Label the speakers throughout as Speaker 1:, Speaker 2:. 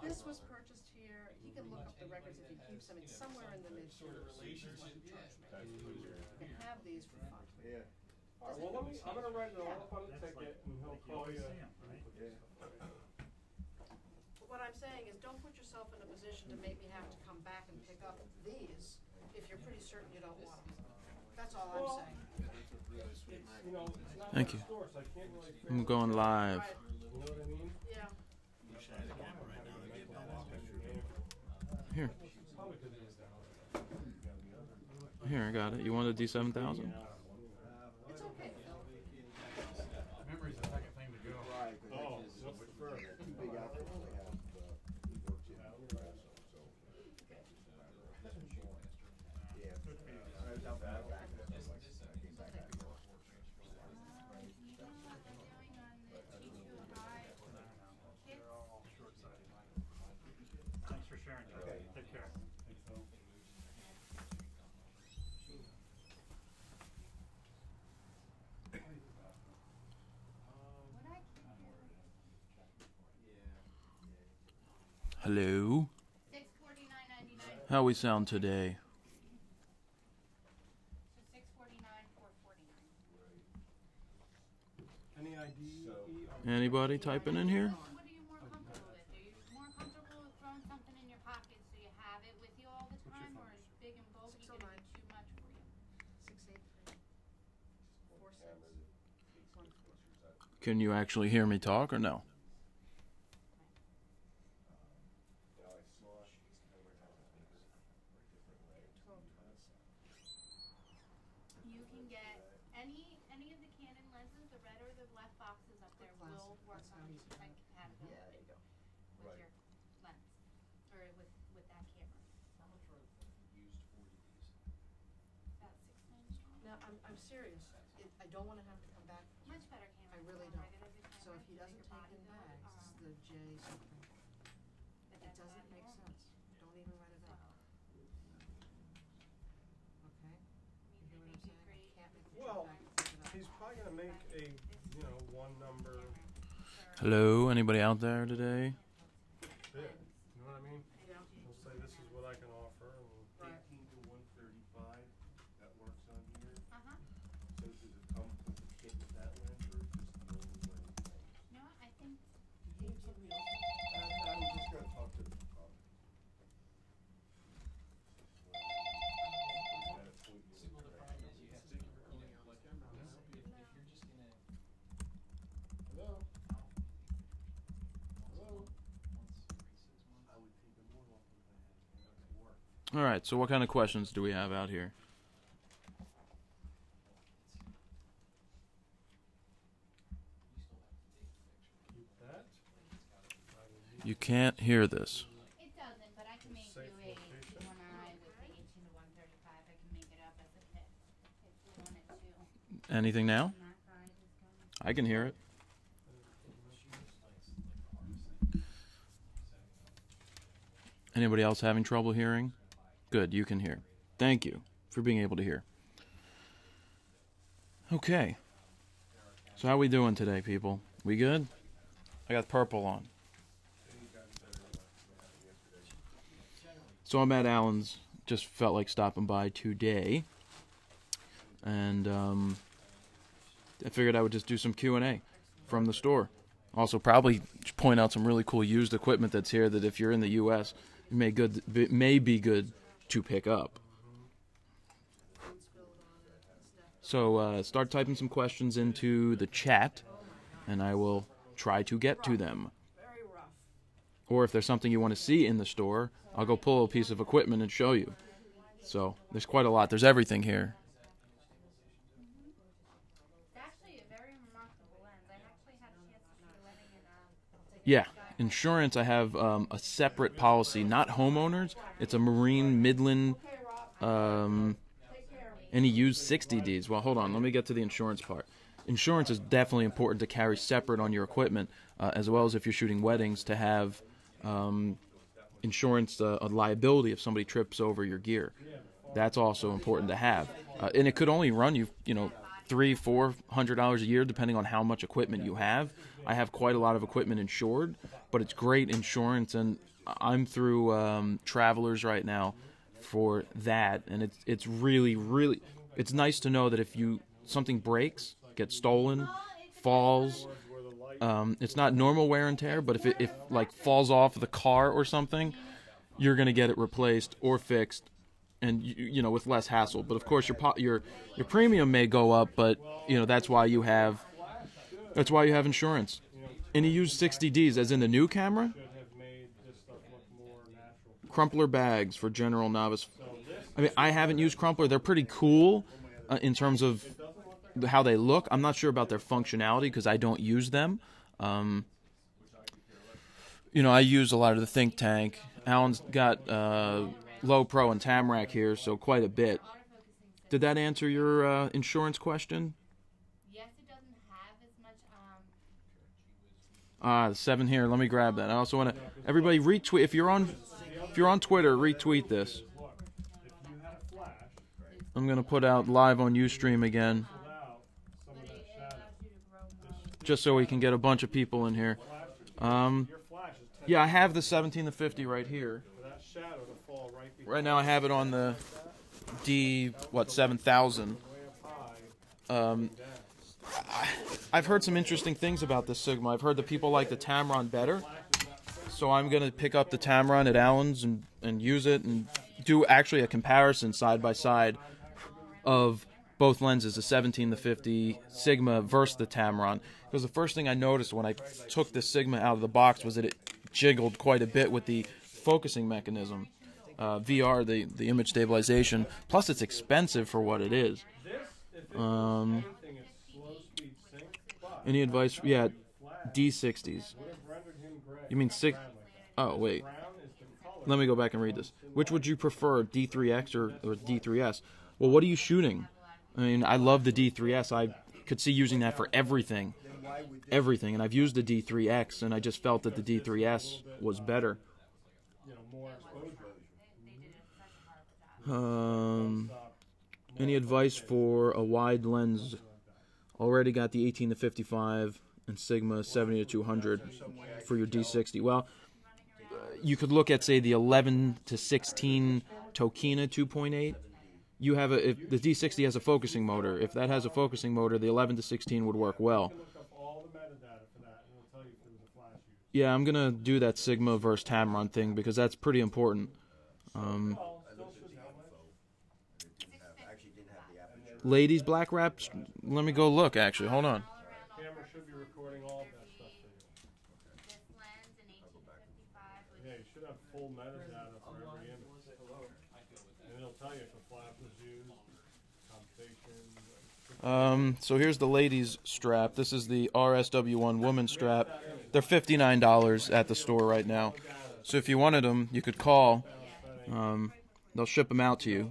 Speaker 1: this was purchased here. He can look up the records if he keeps them. It's somewhere in the mid-40s. He doesn't charge me. You can have these for fun.
Speaker 2: Yeah.
Speaker 3: Alright, well, I'm gonna write it all up on the ticket and he'll call you.
Speaker 1: But what I'm saying is don't put yourself in a position to make me have to come back and pick up these if you're pretty certain you don't want them. That's all I'm saying.
Speaker 3: You know, it's not
Speaker 4: Thank you.
Speaker 3: store, so I can't really
Speaker 4: I'm going live.
Speaker 1: Right.
Speaker 3: you know what I mean?
Speaker 1: Yeah.
Speaker 4: Here.
Speaker 3: Probably because it is down.
Speaker 4: Here, I got it. You want a D7000?
Speaker 1: It's okay, Phil.
Speaker 5: Memory's the second thing to go.
Speaker 2: Right, because
Speaker 3: Oh,
Speaker 2: that's
Speaker 3: so
Speaker 2: just
Speaker 3: for
Speaker 2: too big out there. They have, he works in also, so. Yeah. I was out back, I came back out of work.
Speaker 5: Thanks for sharing, Joe.
Speaker 2: Okay.
Speaker 5: Take care. Thanks, Phil.
Speaker 4: Hello.
Speaker 6: $649.99.
Speaker 4: How we sound today?
Speaker 6: So $649, $449.
Speaker 3: Any ID?
Speaker 4: Anybody typing in here?
Speaker 6: What are you more comfortable with? Are you more comfortable with throwing something in your pocket so you have it with you all the time, or is big and bulky going to be too much for you?
Speaker 1: 683 46
Speaker 4: Can you actually hear me talk or no?
Speaker 6: You can get any of the Canon lenses, the red or the black boxes up there will work on different compatibility with your lens, or with that camera.
Speaker 7: How much are used 40 these?
Speaker 6: About 6 times stronger.
Speaker 1: Now, I'm serious. I don't want to have to come back.
Speaker 6: Much better camera.
Speaker 1: I really
Speaker 6: than a
Speaker 1: don't.
Speaker 6: regular big
Speaker 1: So if
Speaker 6: camera,
Speaker 1: he doesn't
Speaker 6: bigger
Speaker 1: take
Speaker 6: body
Speaker 1: in
Speaker 6: build,
Speaker 1: bags, it's the J something.
Speaker 6: but
Speaker 1: It
Speaker 6: that's
Speaker 1: doesn't
Speaker 6: bad
Speaker 1: make
Speaker 6: normal.
Speaker 1: sense. Don't even write it out. Okay? You hear what I'm saying? I can't make the
Speaker 3: Well,
Speaker 1: trip back and pick it up.
Speaker 3: he's probably gonna make a, one number
Speaker 4: Hello. Anybody out there today?
Speaker 3: bid. You know what I mean?
Speaker 1: Yeah.
Speaker 3: He'll say this is what I can offer, and
Speaker 1: Right.
Speaker 2: 18 to 135, that works on here.
Speaker 6: Uh-huh.
Speaker 2: So does it come with the kit with that lens, or just the old lens?
Speaker 6: No, I think
Speaker 2: I was just gonna talk to
Speaker 7: See, well, the problem is you have to, like, if you're just gonna.
Speaker 2: Hello? Hello?
Speaker 7: Once every 6 months.
Speaker 2: I would take them more often if I had to work.
Speaker 4: All right. So what kind of questions do we have out here?
Speaker 7: You still have to take the picture.
Speaker 3: keep that.
Speaker 4: You can't hear this.
Speaker 6: it doesn't, but I can make you
Speaker 3: Safe
Speaker 6: a
Speaker 3: location.
Speaker 6: 1i with the 18 to 135. I can make it up as a kit if you wanted to.
Speaker 4: Anything now?
Speaker 6: And that guy is going.
Speaker 4: I can hear it. Anybody else having trouble hearing? Good, you can hear. Thank you for being able to hear. Okay. So how we doing today, people? We good? I got purple on. So I'm at Allen's. Just felt like stopping by today. And I figured I would just do some Q&A from the store. Also probably point out some really cool used equipment that's here that if you're in the U.S., it may be good to pick up. So start typing some questions into the chat, and I will try to get to them.
Speaker 1: Very rough.
Speaker 4: Or if there's something you want to see in the store, I'll go pull a piece of equipment and show you. So there's quite a lot. There's everything here.
Speaker 6: It's actually a very remarkable lens. I actually had a chance to see the wedding in
Speaker 4: Yeah, insurance, I have a separate policy, not homeowners. It's a Marine Midland, any used 60Ds. Well, hold on, let me get to the insurance part. Insurance is definitely important to carry separate on your equipment, as well as if you're shooting weddings, to have insurance, a liability if somebody trips over your gear. That's also important to have. And it could only run you, $300-400 a year, depending on how much equipment you have. I have quite a lot of equipment insured, but it's great insurance, and I'm through Travelers right now for that, and it's really it's nice to know that if something breaks, gets stolen, falls, it's not normal wear and tear, but if it like falls off the car or something, you're gonna get it replaced or fixed, and you know, with less hassle. But of course your premium may go up, but you know, that's why you have insurance. And you use 60Ds, as in the new camera. Crumpler bags for general novice. I mean, I haven't used crumpler. They're pretty cool in terms of how they look. I'm not sure about their functionality because I don't use them. You know, I use a lot of the think tank. Alan's got Low Pro and Tamrac here, so quite a bit. Did that answer your insurance question?
Speaker 6: Yes, it doesn't have as much,
Speaker 4: The 7 here. Let me grab that. I also want to everybody retweet if you're on Twitter. Retweet this. I'm gonna put out live on Ustream again, just so we can get a bunch of people in here. Yeah, I have the 17-50 right here. Right now, I have it on the D7000. I've heard some interesting things about this Sigma. I've heard that people like the Tamron better, so I'm gonna pick up the Tamron at Allen's and use it and do actually a comparison side by side of both lenses, the 17-50 Sigma versus the Tamron. Because the first thing I noticed when I took the Sigma out of the box was that it jiggled quite a bit with the focusing mechanism. VR, the image stabilization. Plus, it's expensive for what it is. Any advice? Yeah, D60s. You mean six? Oh, wait. Let me go back and read this. Which would you prefer, D3X or D3S? Well, what are you shooting? I mean, I love the D3S. I could see using that for everything. And I've used the D3X, and I just felt that the D3S was better. Any advice for a wide lens? Already got the 18-55 and Sigma 70-200 for your D60. Well, you could look at, say, the 11-16 Tokina 2.8. You have if the D60 has a focusing motor. If that has a focusing motor, the 11-16 would work well. Yeah, I'm gonna do that Sigma versus Tamron thing because that's pretty important. Ladies black wraps. Let me go look. Actually, hold on.
Speaker 3: Camera should be recording all of that stuff for you.
Speaker 6: this lens and 18-55,
Speaker 3: Yeah, you should have full metadata for every image. And it'll tell you if a flap was used, compensation.
Speaker 4: So here's the ladies strap. This is the RSW1 woman strap. They're $59 at the store right now. So if you wanted them, you could call. They'll ship them out to you.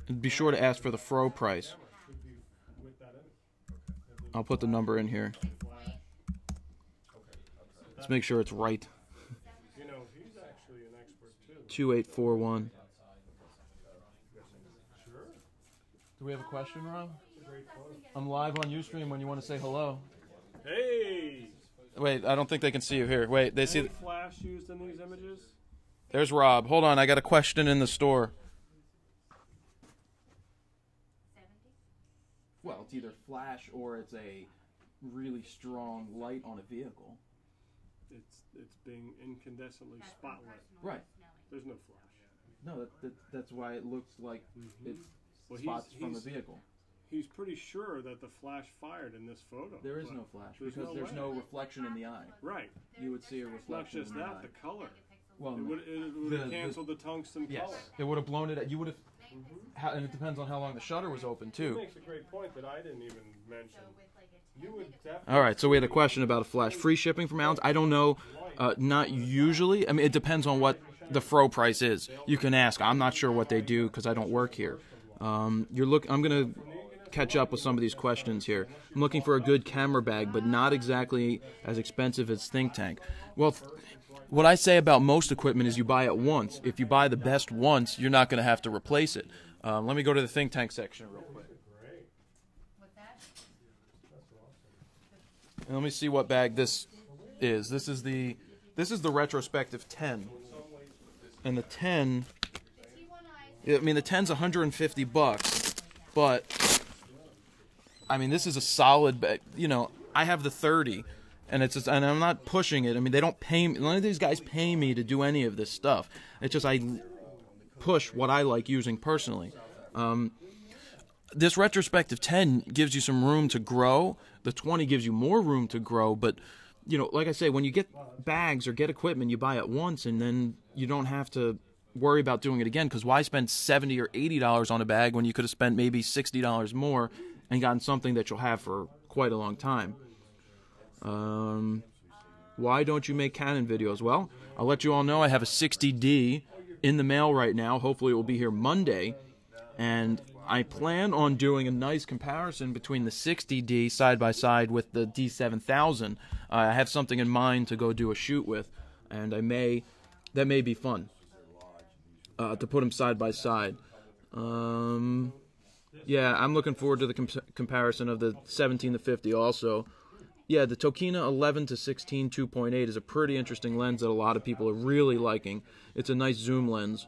Speaker 4: And be sure to ask for the Fro price. I'll put the number in here. Let's make sure it's right.
Speaker 3: You know, he's actually an expert too.
Speaker 4: 2841. Do we have a question, Rob? I'm live on Ustream when you want to say hello.
Speaker 3: Hey!
Speaker 4: Wait, I don't think they can see you here. Wait, they see.
Speaker 3: Any flash used in these images?
Speaker 4: There's Rob. Hold on, I got a question in the store.
Speaker 6: 70?
Speaker 4: Well, it's either flash or it's a really strong light on a vehicle.
Speaker 3: It's being incandescently spotlit.
Speaker 4: Right.
Speaker 3: There's no flash.
Speaker 4: No, that's why it looks like it
Speaker 3: Well,
Speaker 4: spots from a vehicle.
Speaker 3: He's pretty sure that the flash fired in this photo.
Speaker 4: There is
Speaker 3: but
Speaker 4: no flash
Speaker 3: there's
Speaker 4: because
Speaker 3: no
Speaker 4: there's
Speaker 3: way.
Speaker 4: no reflection in the eye.
Speaker 3: Right.
Speaker 4: You would see a
Speaker 3: Not
Speaker 4: reflection
Speaker 3: just
Speaker 4: in the
Speaker 3: that,
Speaker 4: eye.
Speaker 3: the color.
Speaker 4: Well,
Speaker 3: It would have canceled the tungsten
Speaker 4: yes,
Speaker 3: color.
Speaker 4: it would have blown it out. You would have, and it depends on how long the shutter was open
Speaker 3: He
Speaker 4: too.
Speaker 3: makes a great point that I didn't even mention. You would definitely.
Speaker 4: All right, so we had a question about a flash. Free shipping from Allen's? I don't know. Not usually. I mean, it depends on what the Fro price is. You can ask. I'm not sure what they do because I don't work here. I'm gonna catch up with some of these questions here. I'm looking for a good camera bag, but not exactly as expensive as Think Tank. Well, what I say about most equipment is you buy it once. If you buy the best once, you're not going to have to replace it. Let me go to the Think Tank section real quick.
Speaker 6: What's that?
Speaker 4: And let me see what bag this is. This is the retrospective 10. And the 10, I mean the 10's $150, but I mean this is a solid bag. You know, I have the 30, and it's just, and I'm not pushing it. I mean, they don't pay me. None of these guys pay me to do any of this stuff. It's just I push what I like using personally. This retrospective 10 gives you some room to grow. The 20 gives you more room to grow, but you know, like I say, when you get bags or get equipment, you buy it once, and then you don't have to worry about doing it again, because why spend $70 or $80 on a bag when you could have spent maybe $60 more and gotten something that you'll have for quite a long time. Why don't you make Canon videos? Well, I'll let you all know I have a 60D in the mail right now. Hopefully it will be here Monday, and I plan on doing a nice comparison between the 60D side by side with the D7000. I have something in mind to go do a shoot with, and that may be fun to put them side by side. Yeah, I'm looking forward to the comparison of the 17 to 50 also. Yeah, the Tokina 11 to 16 2.8 is a pretty interesting lens that a lot of people are really liking. It's a nice zoom lens.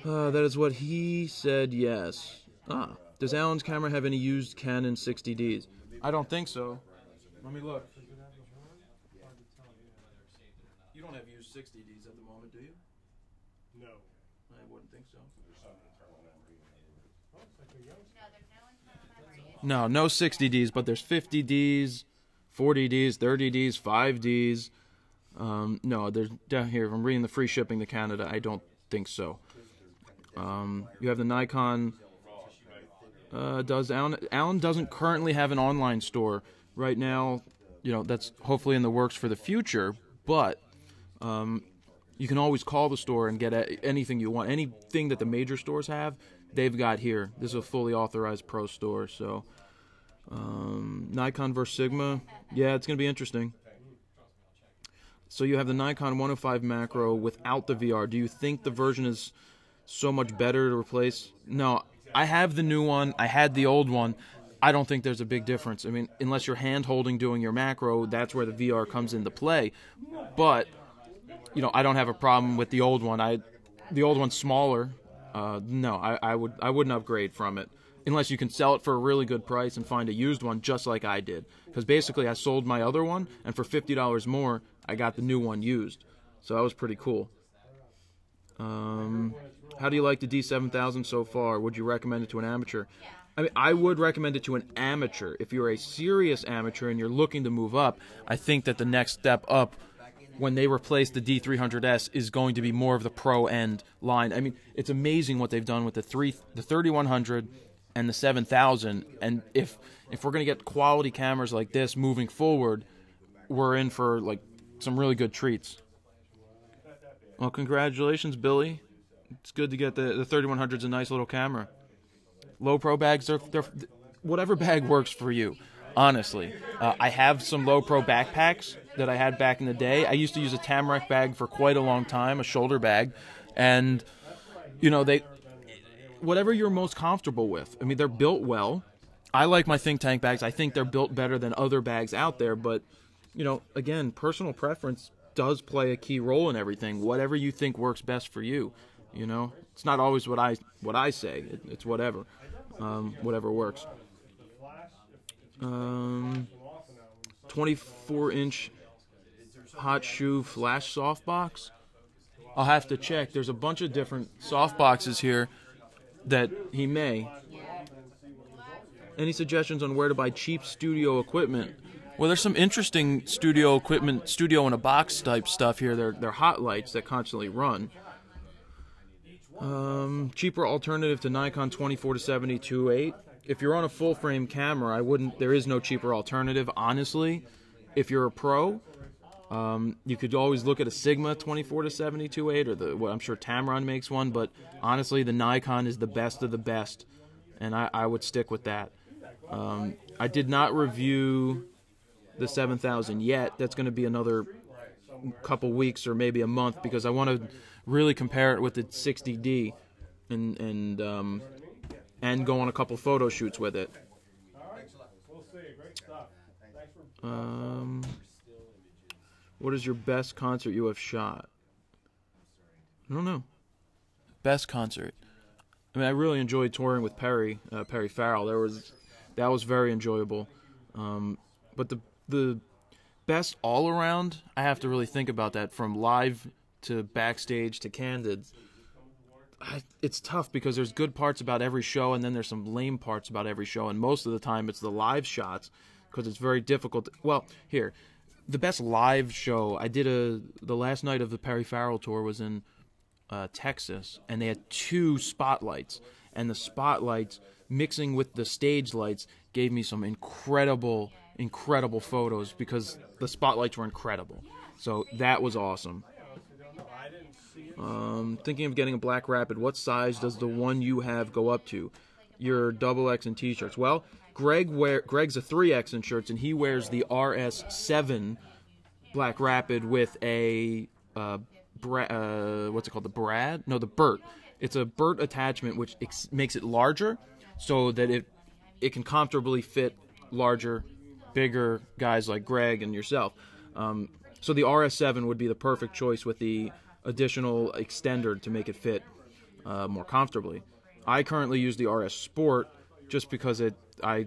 Speaker 4: That is what he said, yes. Does Alan's camera have any used Canon 60Ds? I don't think so. Let me look. You don't have used 60Ds at the moment, do you?
Speaker 3: No.
Speaker 4: I wouldn't think so.
Speaker 6: No,
Speaker 4: No 60Ds, but there's 50Ds, 40Ds, 30Ds, 5Ds. No, there's down here. I'm reading the free shipping to Canada. I don't think so. You have the Nikon. Does Alan doesn't currently have an online store right now. You know, that's hopefully in the works for the future. But you can always call the store and get anything you want. Anything that the major stores have, they've got here. This is a fully authorized pro store. So Nikon versus Sigma. Yeah, it's gonna be interesting. So you have the Nikon 105 macro without the VR. Do you think the version is so much better to replace? No, I have the new one. I had the old one. I don't think there's a big difference. I mean, unless you're hand-holding doing your macro, that's where the VR comes into play. But, you know, I don't have a problem with the old one. The old one's smaller. No, I wouldn't upgrade from it. Unless you can sell it for a really good price and find a used one just like I did. Because basically I sold my other one, and for $50 more, I got the new one used. So that was pretty cool. How do you like the D7000 so far? Would you recommend it to an amateur? I mean, I would recommend it to an amateur. If you're a serious amateur and you're looking to move up, I think that the next step up when they replace the D300S is going to be more of the pro end line. I mean, it's amazing what they've done with the 3100 and the 7000. And if we're going to get quality cameras like this moving forward, we're in for like some really good treats. Well, congratulations, Billy. It's good to get the 3100's a nice little camera. Low pro bags, they're whatever bag works for you, honestly. I have some low pro backpacks that I had back in the day. I used to use a Tamarack bag for quite a long time, a shoulder bag, and you know, whatever you're most comfortable with. I mean, they're built well. I like my think tank bags. I think they're built better than other bags out there, but you know, again, personal preference does play a key role in everything. Whatever you think works best for you, you know. It's not always what I say. It's whatever, whatever works. 24-inch hot shoe flash softbox. I'll have to check. There's a bunch of different softboxes here that he may. Any suggestions on where to buy cheap studio equipment? Well, there's some interesting studio equipment, studio in a box type stuff here. They're hot lights that constantly run. Cheaper alternative to Nikon 24 to 70 2.8. If you're on a full frame camera, there is no cheaper alternative, honestly. If you're a pro, you could always look at a Sigma 24 to 70 2.8, or I'm sure Tamron makes one, but honestly, the Nikon is the best of the best, and I would stick with that. I did not review the 7000 yet. That's going to be another couple weeks or maybe a month, because I want to really compare it with the 60D and go on a couple photo shoots with it.
Speaker 3: All right. We'll see. Great stuff. Thanks for
Speaker 4: What is your best concert you have shot? I don't know. Best concert. I mean, I really enjoyed touring with Perry Farrell. That was very enjoyable. But the best all around, I have to really think about that. From live to backstage to candid, it's tough because there's good parts about every show, and then there's some lame parts about every show. And most of the time, it's the live shots because it's very difficult. Well, here, the best live show I did the last night of the Perry Farrell tour was in Texas, and they had 2 spotlights, and the spotlights mixing with the stage lights gave me some incredible photos because the spotlights were incredible. So that was awesome. Thinking of getting a Black Rapid. What size does the one you have go up to? Your XX in t-shirts. Well, Greg's a 3X in shirts, and he wears the RS7 Black Rapid with a what's it called? The Burt. It's a Burt attachment which makes it larger, so that it can comfortably fit larger, bigger guys like Greg and yourself. So the RS7 would be the perfect choice with the additional extender to make it fit more comfortably. I currently use the RS Sport just because I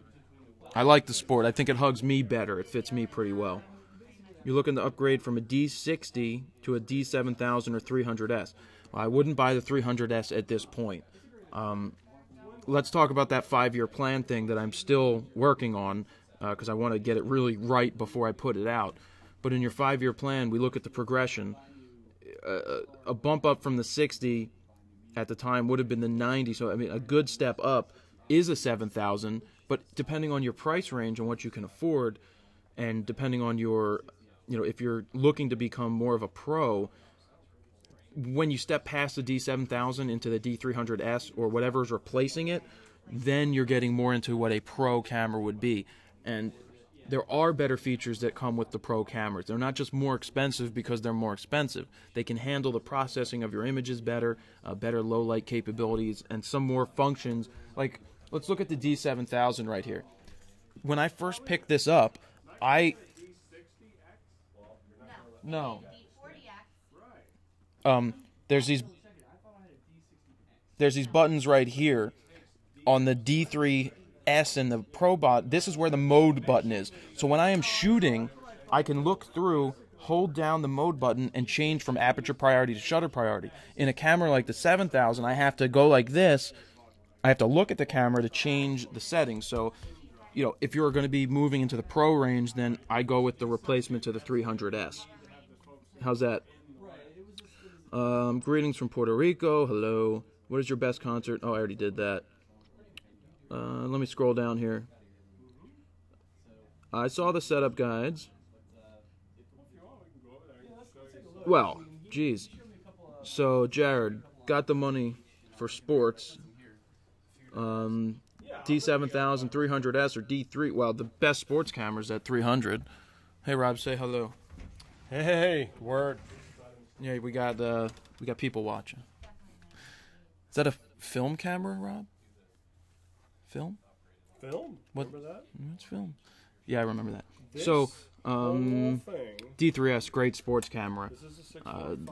Speaker 4: like the Sport. I think it hugs me better. It fits me pretty well. You're looking to upgrade from a D60 to a D7000 or 300S. Well, I wouldn't buy the 300S at this point. Let's talk about that 5-year plan thing that I'm still working on because I want to get it really right before I put it out. But in your 5-year plan, we look at the progression. A bump up from the 60 at the time would have been the 90. So, I mean, a good step up is a 7000. But depending on your price range and what you can afford, and depending on your, if you're looking to become more of a pro, when you step past the D7000 into the D300S or whatever is replacing it, then you're getting more into what a pro camera would be. And there are better features that come with the pro cameras. They're not just more expensive because they're more expensive. They can handle the processing of your images better, better low light capabilities, and some more functions. Like, let's look at the D7000 right here. When I first picked this up, No. There's these buttons right here on the D3S and the Pro bot. This is where the mode button is. So when I am shooting, I can look through, hold down the mode button, and change from aperture priority to shutter priority. In a camera like the 7000, I have to go like this. I have to look at the camera to change the settings. So, if you're going to be moving into the Pro range, then I go with the replacement to the 300S. How's that? Greetings from Puerto Rico. Hello. What is your best concert? Oh, I already did that. Let me scroll down here. I saw the setup guides. Well, geez. So, Jared, got the money for sports. D7000, 300S, or D3. Well, the best sports camera's at 300. Hey, Rob, say hello.
Speaker 3: Hey, word.
Speaker 4: Yeah, we got people watching. Is that a film camera, Rob? Film?
Speaker 3: Film?
Speaker 4: What?
Speaker 3: Remember that?
Speaker 4: It's film. Yeah, I remember that.
Speaker 3: This
Speaker 4: So,
Speaker 3: whole thing.
Speaker 4: D3S, great sports camera.
Speaker 3: This is a 615.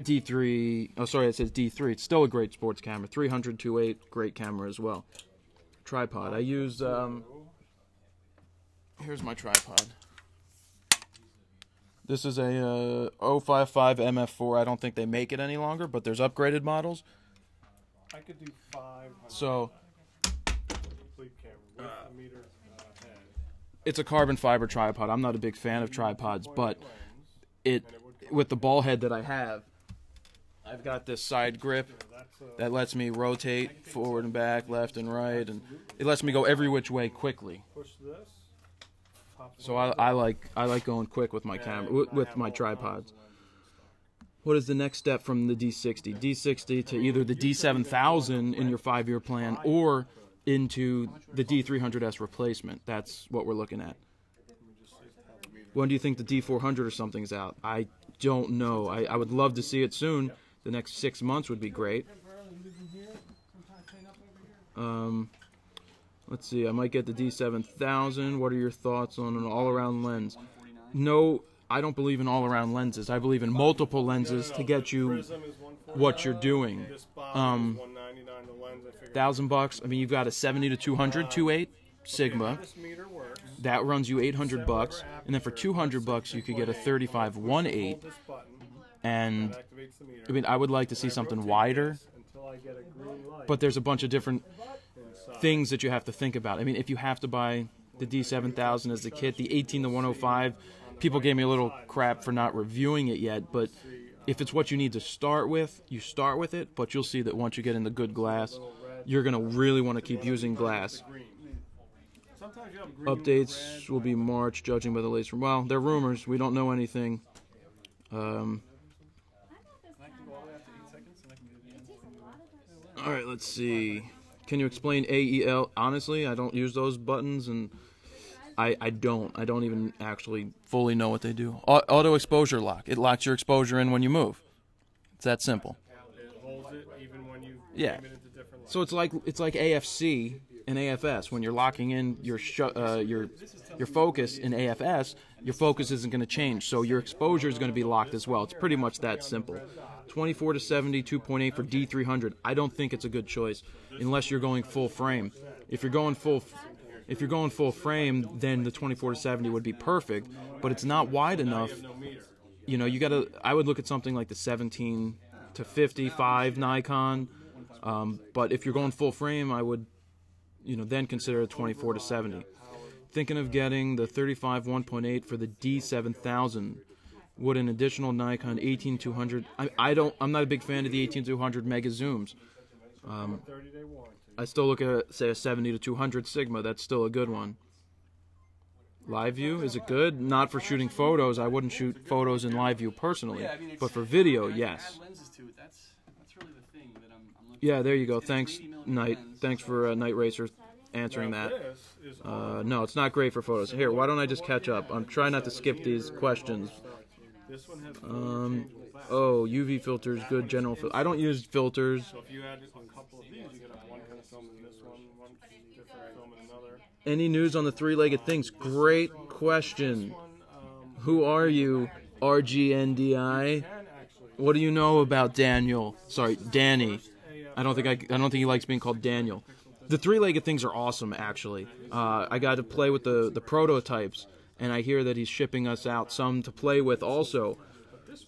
Speaker 4: D3, oh sorry, it says D3. It's still a great sports camera. 300 2.8, great camera as well. Tripod. I use, here's my tripod. This is a 055 MF4. I don't think they make it any longer, but there's upgraded models.
Speaker 3: I could do 500.
Speaker 4: So,
Speaker 3: Complete camera with a meter head.
Speaker 4: it's a carbon fiber tripod. I'm not a big fan of tripods, but with the ball head that I have, I've got this side grip that lets me rotate forward and back, left and right, and it lets me go every which way quickly.
Speaker 3: Push this.
Speaker 4: So I like going quick with my camera, with my tripods. What is the next step from the D60? D60 to either the D7000 in your 5-year plan or into the D300S replacement. That's what we're looking at. When do you think the D400 or something's out? I don't know. I would love to see it soon. The next 6 months would be great. Let's see, I might get the D7000. What are your thoughts on an all-around lens? No, I don't believe in all-around lenses. I believe in multiple lenses to get you
Speaker 3: Prism is 145.
Speaker 4: what you're doing.
Speaker 3: This bottom is 199. The lens, I figured.
Speaker 4: $1,000. I mean, you've got a 70 to 200 2.8 Sigma.
Speaker 3: This meter works.
Speaker 4: That runs you $800, and then for $200 you could get a 35 1.8.
Speaker 3: This button
Speaker 4: And
Speaker 3: activates the meter.
Speaker 4: I mean, I would like to see something wider,
Speaker 3: Until I get a green light.
Speaker 4: but there's a bunch of different things that you have to think about. I mean, if you have to buy the D7000 as the kit, the 18 to 105, people gave me a little crap for not reviewing it yet, but if it's what you need to start with, you start with it, but you'll see that once you get into good glass, you're going to really want to keep using glass.
Speaker 3: Sometimes you have green,
Speaker 4: Updates will be March, judging by the latest. Well, they're rumors. We don't know anything. All right, let's see. Can you explain AEL? Honestly, I don't use those buttons, and I don't even actually fully know what they do. Auto exposure lock. It locks your exposure in when you move. It's that simple.
Speaker 3: It holds it even when you
Speaker 4: Yeah.
Speaker 3: aim it into different lights.
Speaker 4: So it's like AFC and AFS. When you're locking in your focus in AFS, your focus isn't going to change. So your exposure is going to be locked as well. It's pretty much that simple. 24 to 70, 2.8 for D300. I don't think it's a good choice unless you're going full frame. If you're going full frame, then the 24 to 70 would be perfect. But it's not wide enough. You know, you got to. I would look at something like the 17 to 55 Nikon. But if you're going full frame, I would, then consider a 24 to 70. Thinking of getting the 35 1.8 for the D7000. Would an additional Nikon 18200? I'm not a big fan of the 18200 mega zooms.
Speaker 3: 30-day warranty.
Speaker 4: I still look at, say, a 70 to 200 Sigma. That's still a good one. Live view, is it good? Not for shooting photos. I wouldn't shoot photos in live view personally, but for video, yes. Yeah, there you go. Thanks, Night. Thanks for Night Racer answering that. No, it's not great for photos. Here, why don't I just catch up? I'm trying not to skip these questions.
Speaker 3: This one has
Speaker 4: Oh, UV filters, good general I don't use filters.
Speaker 3: So if you had a couple of these, you could have one kind of film in this one different film in another.
Speaker 4: Any news on the three-legged things? Great question. Who are you, RGNDI? What do you know about Daniel? Sorry, Danny. I don't think he likes being called Daniel. The three-legged things are awesome, actually. I got to play with the prototypes, and I hear that he's shipping us out some to play with also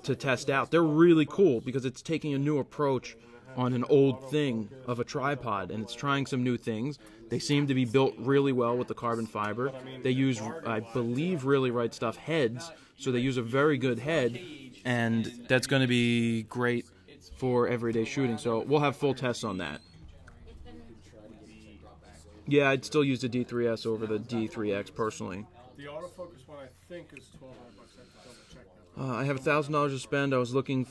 Speaker 4: to test out. They're really cool because it's taking a new approach on an old thing of a tripod, and it's trying some new things. They seem to be built really well with the carbon fiber. They use, I believe, really right stuff heads, so they use a very good head, and that's going to be great for everyday shooting. So we'll have full tests on that. Yeah, I'd still use the D3S over the D3X personally.
Speaker 3: The autofocus one I think is $1,200. I have to double check that.
Speaker 4: I have $1,000 to spend. I was looking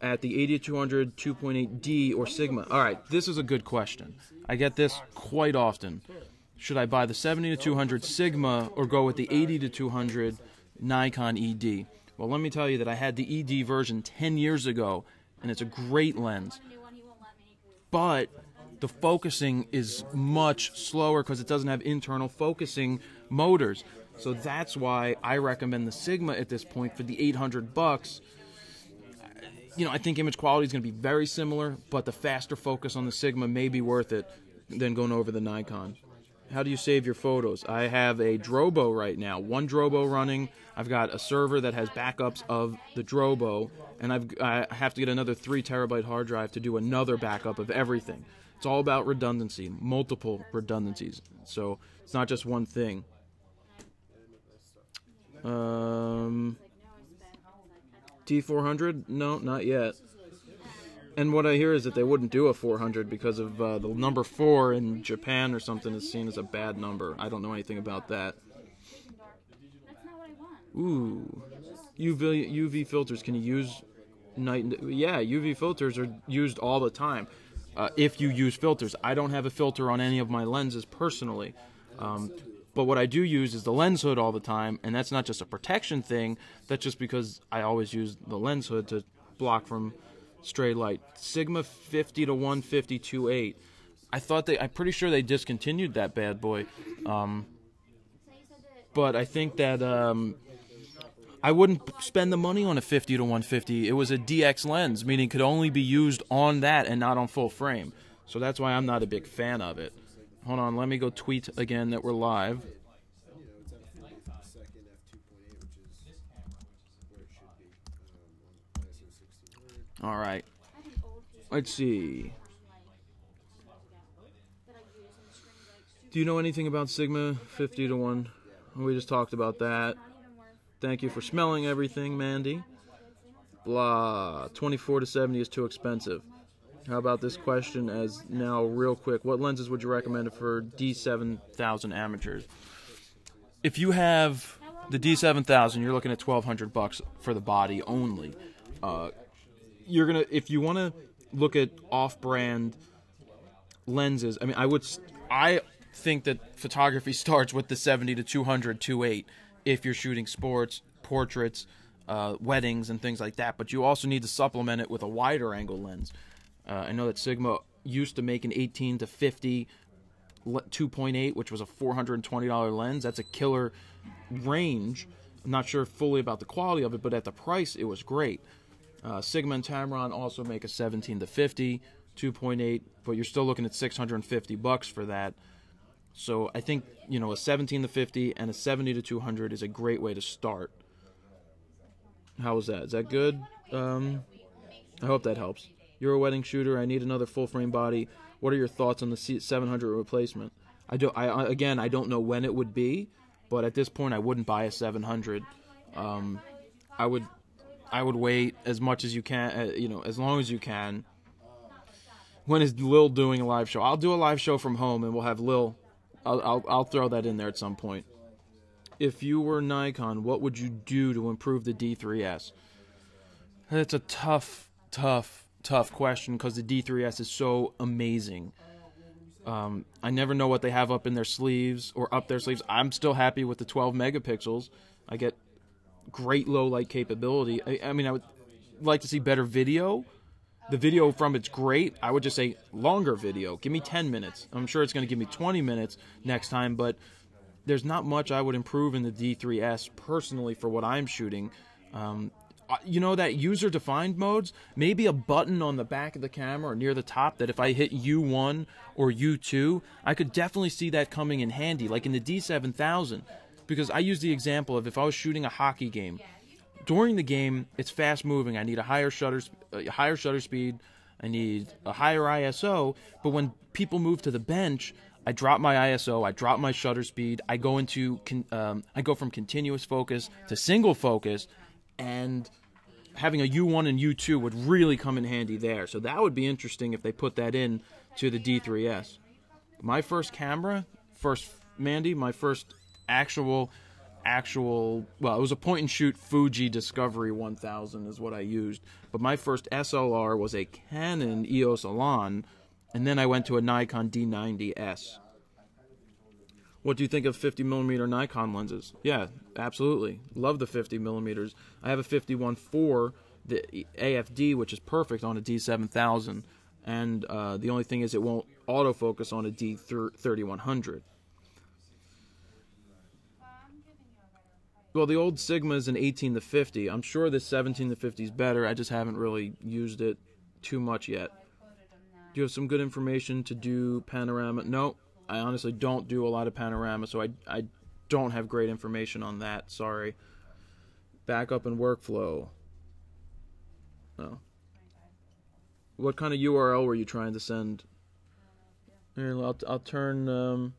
Speaker 4: at the 8200 2.8D or Sigma. All right, this is a good question. I get this quite often. Should I buy the 70 to 200 Sigma or go with the 80 to 200 Nikon ED? Well, let me tell you that I had the ED version 10 years ago, and it's a great lens. But the focusing is much slower because it doesn't have internal focusing motors. So that's why I recommend the Sigma at this point for the $800. I think image quality is going to be very similar, but the faster focus on the Sigma may be worth it than going over the Nikon. How do you save your photos? I have a Drobo right now, one Drobo running. I've got a server that has backups of the Drobo, and I have to get another 3 terabyte hard drive to do another backup of everything. It's all about redundancy, multiple redundancies. So it's not just one thing. T400? No, not yet. And what I hear is that they wouldn't do a 400 because of the number 4 in Japan or something is seen as a bad number. I don't know anything about that. Ooh, UV filters. Can you use night? Yeah, UV filters are used all the time. If you use filters, I don't have a filter on any of my lenses personally. But what I do use is the lens hood all the time, and that's not just a protection thing. That's just because I always use the lens hood to block from stray light. Sigma 50 to 150 2.8. I'm pretty sure they discontinued that bad boy. But I think that I wouldn't spend the money on a 50 to 150. It was a DX lens, meaning it could only be used on that and not on full frame. So that's why I'm not a big fan of it. Hold on, let me go tweet again that we're live. All right. Let's see. Do you know anything about Sigma 50 to 1? We just talked about that. Thank you for smelling everything, Mandy. Blah. 24 to 70 is too expensive. How about this question as now real quick? What lenses would you recommend for D7000 amateurs? If you have the D7000, you're looking at $1,200 for the body only. If you want to look at off-brand lenses, I mean, I think that photography starts with the 70 to 200 2.8 if you're shooting sports, portraits, weddings, and things like that. But you also need to supplement it with a wider angle lens. I know that Sigma used to make an 18 to 50 2.8, which was a $420 lens. That's a killer range. I'm not sure fully about the quality of it, but at the price, it was great. Sigma and Tamron also make a 17 to 50 2.8, but you're still looking at $650 for that. So I think, a 17 to 50 and a 70 to 200 is a great way to start. How was that? Is that good? I hope that helps. You're a wedding shooter. I need another full frame body. What are your thoughts on the C700 replacement? I don't know when it would be, but at this point I wouldn't buy a 700. I would wait as much as you can, as long as you can. When is Lil doing a live show? I'll do a live show from home, and we'll have Lil. I'll throw that in there at some point. If you were Nikon, what would you do to improve the D3S? It's a tough question because the D3S is so amazing. I never know what they have up their sleeves. I'm still happy with the 12 megapixels. I get great low light capability. I mean, I would like to see better video. The video from it's great. I would just say longer video. Give me 10 minutes. I'm sure it's going to give me 20 minutes next time, but there's not much I would improve in the D3S personally for what I'm shooting. That user-defined modes, maybe a button on the back of the camera or near the top that if I hit U1 or U2, I could definitely see that coming in handy, like in the D7000. Because I use the example of if I was shooting a hockey game. During the game, it's fast-moving. I need a higher shutter speed. I need a higher ISO. But when people move to the bench, I drop my ISO. I drop my shutter speed. I go from continuous focus to single focus, and having a U1 and U2 would really come in handy there. So that would be interesting if they put that in to the D3S. My first camera, my first actual, well, it was a point-and-shoot Fuji Discovery 1000 is what I used. But my first SLR was a Canon EOS Elan, and then I went to a Nikon D90S. What do you think of 50mm Nikon lenses? Yeah, absolutely. Love the 50mm. I have a 51.4, the AFD, which is perfect on a D7000. And the only thing is it won't autofocus on a D3100. Well, the old Sigma is an 18 to 50. I'm sure this 17 to 50 is better. I just haven't really used it too much yet. Do you have some good information to do panorama? No, I honestly don't do a lot of panorama, so I don't have great information on that. Sorry. Backup and workflow. Oh. What kind of URL were you trying to send? Here, I'll turn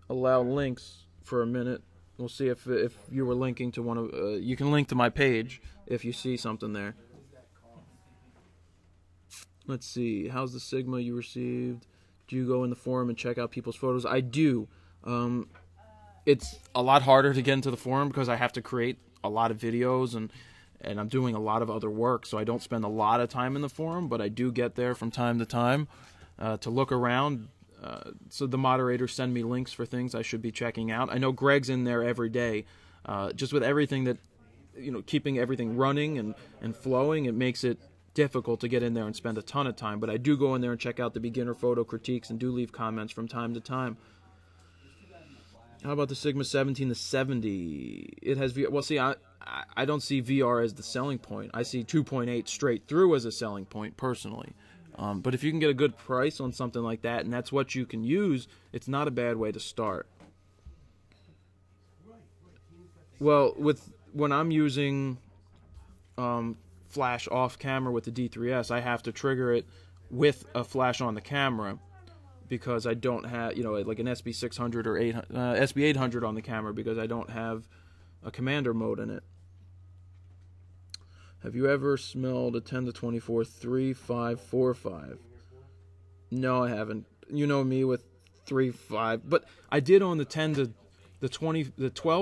Speaker 4: allow links for a minute. We'll see if you were linking to one of you can link to my page if you see something there. Let's see. How's the Sigma you received? Do you go in the forum and check out people's photos? I do. It's a lot harder to get into the forum because I have to create a lot of videos and I'm doing a lot of other work, so I don't spend a lot of time in the forum, but I do get there from time to time to look around. So the moderators send me links for things I should be checking out. I know Greg's in there every day, just with everything that, keeping everything running and flowing. It makes it difficult to get in there and spend a ton of time, but I do go in there and check out the beginner photo critiques and do leave comments from time to time. How about the Sigma 17 to 70? It has VR. Well, see, I don't see VR as the selling point. I see 2.8 straight through as a selling point, personally. But if you can get a good price on something like that, and that's what you can use, it's not a bad way to start. Well, when I'm using flash off camera with the D3S, I have to trigger it with a flash on the camera, because I don't have, like an SB600 or SB800 on the camera, because I don't have a commander mode in it. Have you ever smelled a 10 to 24 3.5 No, I haven't. You know me with 3.5, but I did own the 12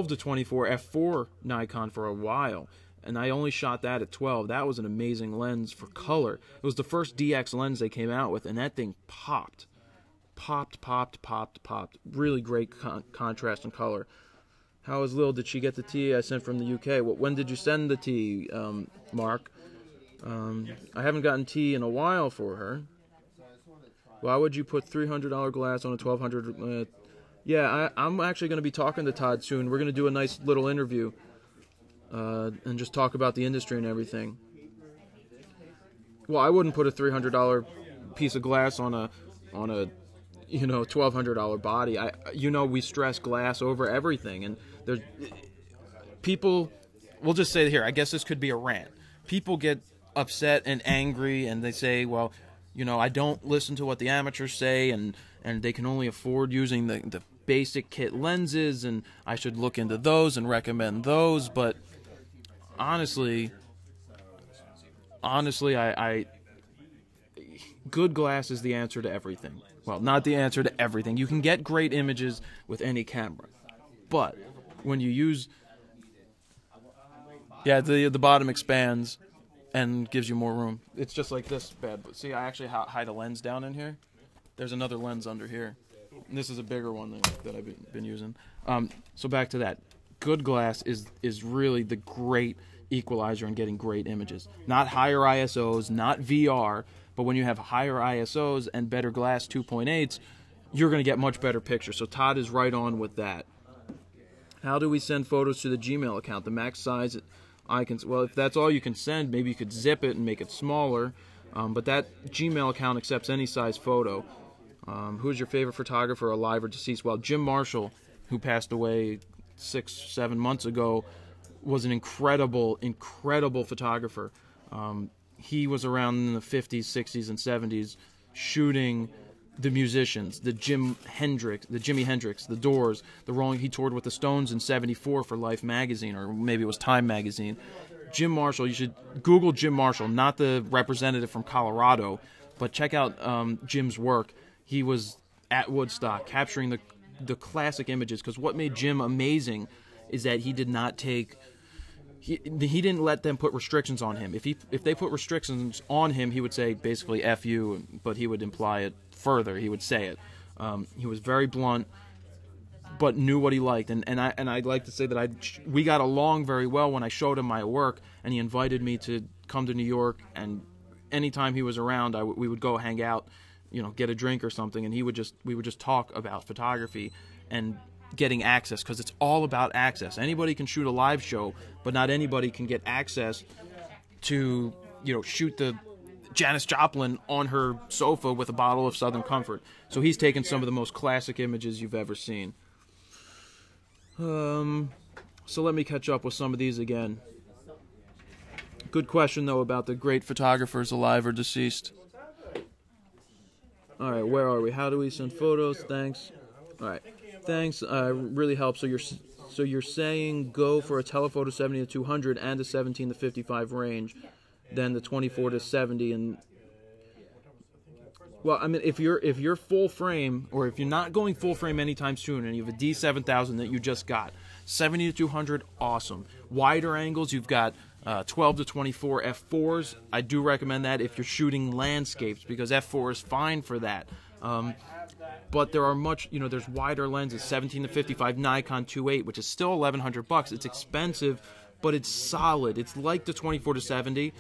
Speaker 4: to 24 f4 Nikon for a while, and I only shot that at 12. That was an amazing lens for color. It was the first DX lens they came out with, and that thing popped. Really great contrast and color. How is Lil? Did she get the tea I sent from the UK? When did you send the tea, Mark? I haven't gotten tea in a while for her. Why would you put $300 glass on a $1,200? Yeah, I'm actually going to be talking to Todd soon. We're going to do a nice little interview and just talk about the industry and everything. Well, I wouldn't put a $300 piece of glass on a $1,200 body. We stress glass over everything, and there's people. We'll just say here, I guess this could be a rant. People get upset and angry, and they say, well, I don't listen to what the amateurs say, and they can only afford using the basic kit lenses, and I should look into those and recommend those. But honestly, good glass is the answer to everything. Well, not the answer to everything. You can get great images with any camera, but when you use, the bottom expands and gives you more room. It's just like this bad. But see, I actually hide a lens down in here. There's another lens under here. And this is a bigger one that I've been using. So back to that. Good glass is really the great equalizer in getting great images. Not higher ISOs, not VR. But when you have higher ISOs and better glass 2.8s, you're going to get much better pictures. So Todd is right on with that. How do we send photos to the Gmail account? The max size well, if that's all you can send, maybe you could zip it and make it smaller. But that Gmail account accepts any size photo. Who's your favorite photographer, alive or deceased? Well, Jim Marshall, who passed away 6-7 months ago, was an incredible photographer. He was around in the 50s, 60s, and 70s shooting the musicians, the Jimi Hendrix, the Doors, the Rolling. He toured with the Stones in '74 for Life magazine, or maybe it was Time magazine. Jim Marshall, you should Google Jim Marshall, not the representative from Colorado, but check out Jim's work. He was at Woodstock capturing the classic images, because what made Jim amazing is that he did not take... He didn't let them put restrictions on him. If they put restrictions on him, he would say basically F you, but he would imply it further. He would say it. He was very blunt, but knew what he liked. And I'd like to say that we got along very well when I showed him my work, and he invited me to come to New York. And anytime he was around, we would go hang out, get a drink or something, and we would just talk about photography and getting access, because it's all about access. Anybody can shoot a live show, but not anybody can get access to shoot the Janis Joplin on her sofa with a bottle of Southern Comfort. So he's taken some of the most classic images you've ever seen. So let me catch up with some of these again. Good question though about the great photographers, alive or deceased. All right, where are we? How do we send photos? Thanks. All right. Thanks, really helps. So you're saying go for a telephoto 70 to 200 and a 17 to 55 range, then the 24 to 70. And well, I mean, if you're full frame, or if you're not going full frame anytime soon, and you have a D7000 that you just got, 70 to 200, awesome. Wider angles, you've got 12 to 24 f4s. I do recommend that if you're shooting landscapes, because f4 is fine for that. But there are there's wider lenses, 17 to 55 Nikon 2.8, which is still $1,100. It's expensive, but it's solid. It's like the 24 to 70,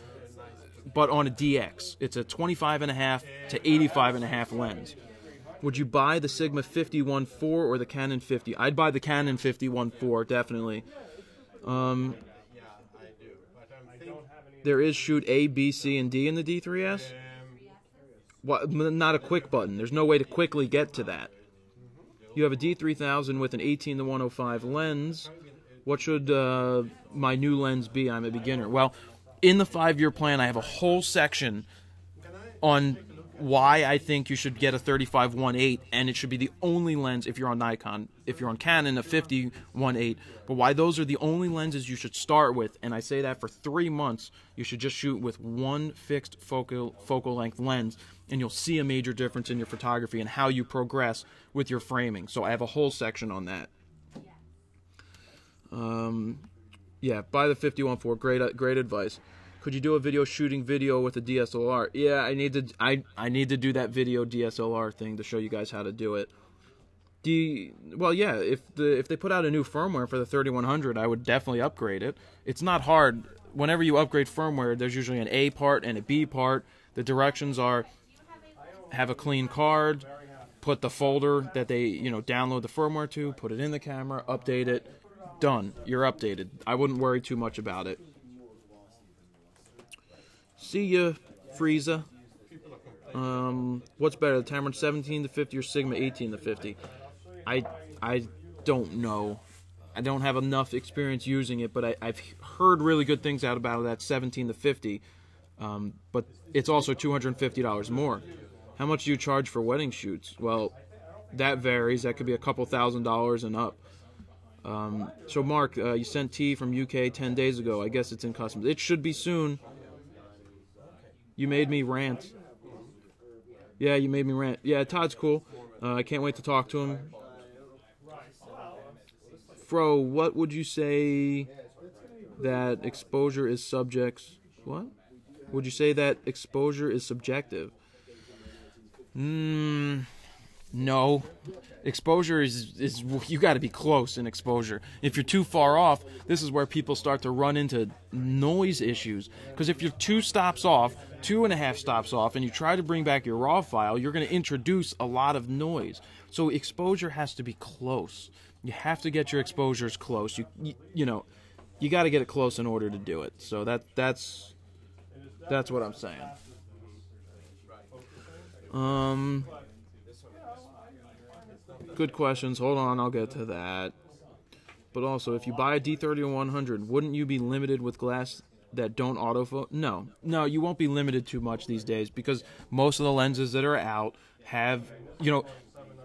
Speaker 4: but on a DX. It's a 25.5 to 85.5 lens. Would you buy the Sigma 50-1.4 or the Canon 50? I'd buy the Canon 50-1.4, definitely.
Speaker 2: Yeah, I do. But I'm thinking,
Speaker 4: There is shoot A, B, C, and D in the D3S. What? Not a quick button. There's no way to quickly get to that. You have a D3000 with an 18-105 lens. What should my new lens be? I'm a beginner. Well, in the 5-year plan, I have a whole section on why I think you should get a 35-1.8, and it should be the only lens if you're on Nikon. If you're on Canon, a 50-1.8. But why those are the only lenses you should start with, and I say that for 3 months, you should just shoot with one fixed focal length lens, and you'll see a major difference in your photography and how you progress with your framing. So I have a whole section on that. Yeah, buy the 50-1.4. Great advice. Could you do a video shooting video with a DSLR? Yeah, I need to do that video DSLR thing to show you guys how to do it. Well, yeah, if they put out a new firmware for the 3100, I would definitely upgrade it. It's not hard. Whenever you upgrade firmware, there's usually an A part and a B part. The directions are have a clean card, put the folder that they, download the firmware to, put it in the camera, update it, done. You're updated. I wouldn't worry too much about it. See ya, Frieza. What's better, the Tamron 17-50 or Sigma 18-50? I don't know. I don't have enough experience using it, but I've heard really good things out about that 17-50. But it's also $250 more. How much do you charge for wedding shoots? Well, that varies. That could be a couple $1,000s and up. So Mark, you sent tea from UK 10 days ago. I guess it's in customs. It should be soon. You made me rant. Yeah, you made me rant. Yeah, Todd's cool. I can't wait to talk to him. Fro, what would you say that exposure is subjects? What? Would you say that exposure is subjective? No. Exposure is you got to be close in exposure. If you're too far off, this is where people start to run into noise issues. Because if you're 2 stops off, 2.5 stops off, and you try to bring back your RAW file, you're going to introduce a lot of noise. So exposure has to be close. You have to get your exposures close. You got to get it close in order to do it. So that's what I'm saying. Good questions. Hold on, I'll get to that. But also, if you buy a D30-100, wouldn't you be limited with glass that don't autofocus? No, you won't be limited too much these days because most of the lenses that are out have,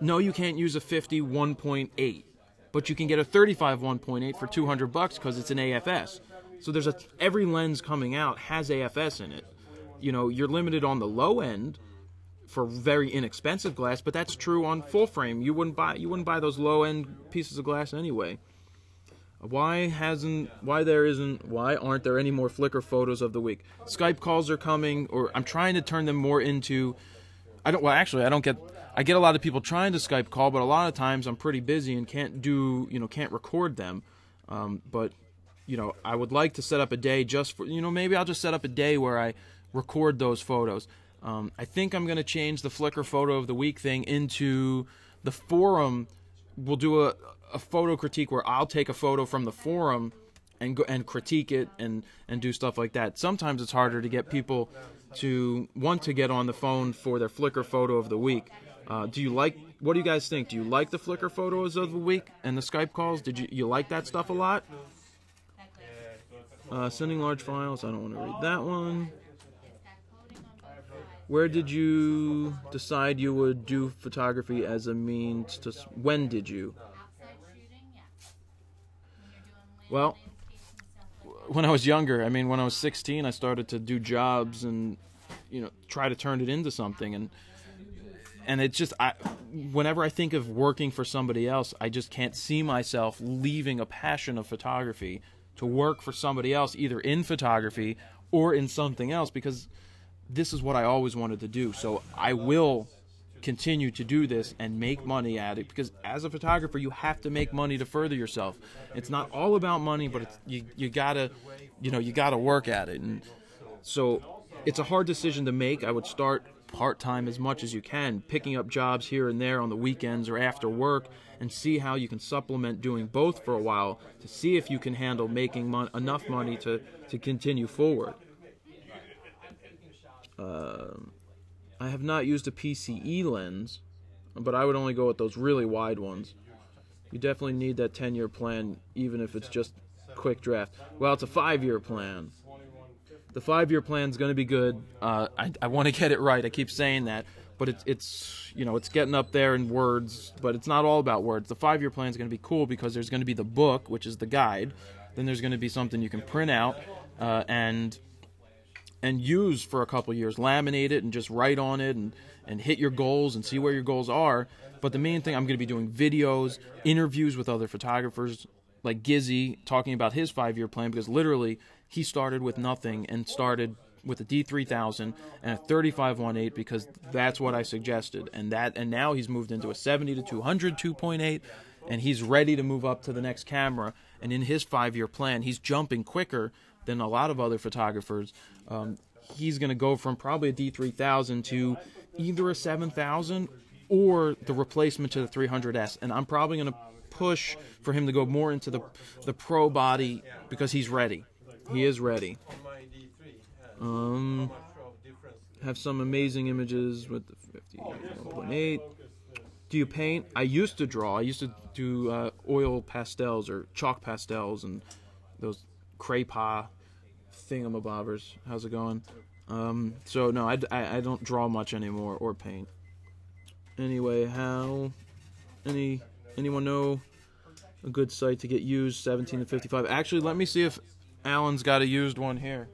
Speaker 4: no, you can't use a 50-1.8, but you can get a 35-1.8 for $200 because it's an AFS. So there's every lens coming out has AFS in it. You're limited on the low end for very inexpensive glass, but that's true on full frame. You wouldn't buy those low end pieces of glass anyway. Why aren't there any more Flickr photos of the week? Skype calls are coming, or I'm trying to turn them more into. I get a lot of people trying to Skype call, but a lot of times I'm pretty busy and can't record them. But I would like to set up a day just for, maybe I'll just set up a day where I record those photos. I think I'm going to change the Flickr photo of the week thing into the forum. We'll do a photo critique where I'll take a photo from the forum and go and critique it and do stuff like that. Sometimes it's harder to get people to want to get on the phone for their Flickr photo of the week. What do you guys think? Do you like the Flickr photos of the week and the Skype calls? Did you like that stuff a lot? Sending large files. I don't want to read that one. Where did you decide you would do photography as a means to... When did you? Well, when I was younger, when I was 16, I started to do jobs and, try to turn it into something. And it's just, whenever I think of working for somebody else, I just can't see myself leaving a passion of photography to work for somebody else, either in photography or in something else, because this is what I always wanted to do. So I will continue to do this and make money at it, because as a photographer you have to make money to further yourself. It's not all about money, but you gotta work at it. And so it's a hard decision to make. I would start part-time as much as you can, picking up jobs here and there on the weekends or after work, and see how you can supplement doing both for a while to see if you can handle making enough money to continue forward. I have not used a PCE lens, but I would only go with those really wide ones. You definitely need that 10-year plan, even if it's just quick draft. Well, it's a 5-year plan. The 5-year plan is going to be good. I want to get it right. I keep saying that, but it's getting up there in words, but it's not all about words. The 5-year plan is going to be cool because there's going to be the book, which is the guide. Then there's going to be something you can print out and use for a couple years, laminate it and just write on it and hit your goals and see where your goals are. But the main thing, I'm going to be doing videos, interviews with other photographers like Gizzy talking about his 5-year plan, because literally he started with nothing and started with a D3000 and a 35-1.8 because that's what I suggested. And now he's moved into a 70 to 200 2.8 and he's ready to move up to the next camera. And in his 5-year plan, he's jumping quicker than a lot of other photographers. He's going to go from probably a D3000 to either a 7000 or the replacement to the 300S. And I'm probably going to push for him to go more into the pro body because he's ready. He is ready. Have some amazing images with the 51.8. Do you paint? I used to draw. I used to do oil pastels or chalk pastels and those crepa thingamabobbers. How's it going? So no, I don't draw much anymore or paint. Anyway, anyone know a good site to get used 17 to 55? Actually, let me see if Alan's got a used one here.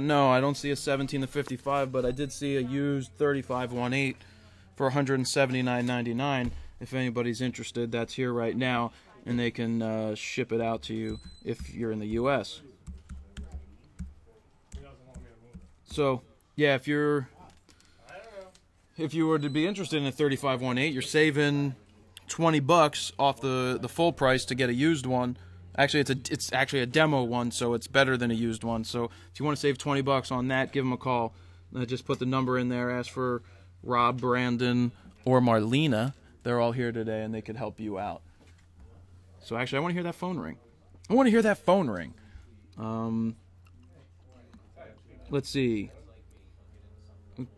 Speaker 4: No, I don't see a 17 to 55, but I did see a used 35-1.8 for $179.99. If anybody's interested, that's here right now, and they can ship it out to you if you're in the U.S. So, yeah, if you were to be interested in a 35-1.8, you're saving $20 off the full price to get a used one. Actually, it's actually a demo one, so it's better than a used one. So if you want to save $20 on that, give them a call. Just put the number in there. Ask for Rob, Brandon, or Marlena. They're all here today, and they could help you out. So actually, I want to hear that phone ring. Let's see.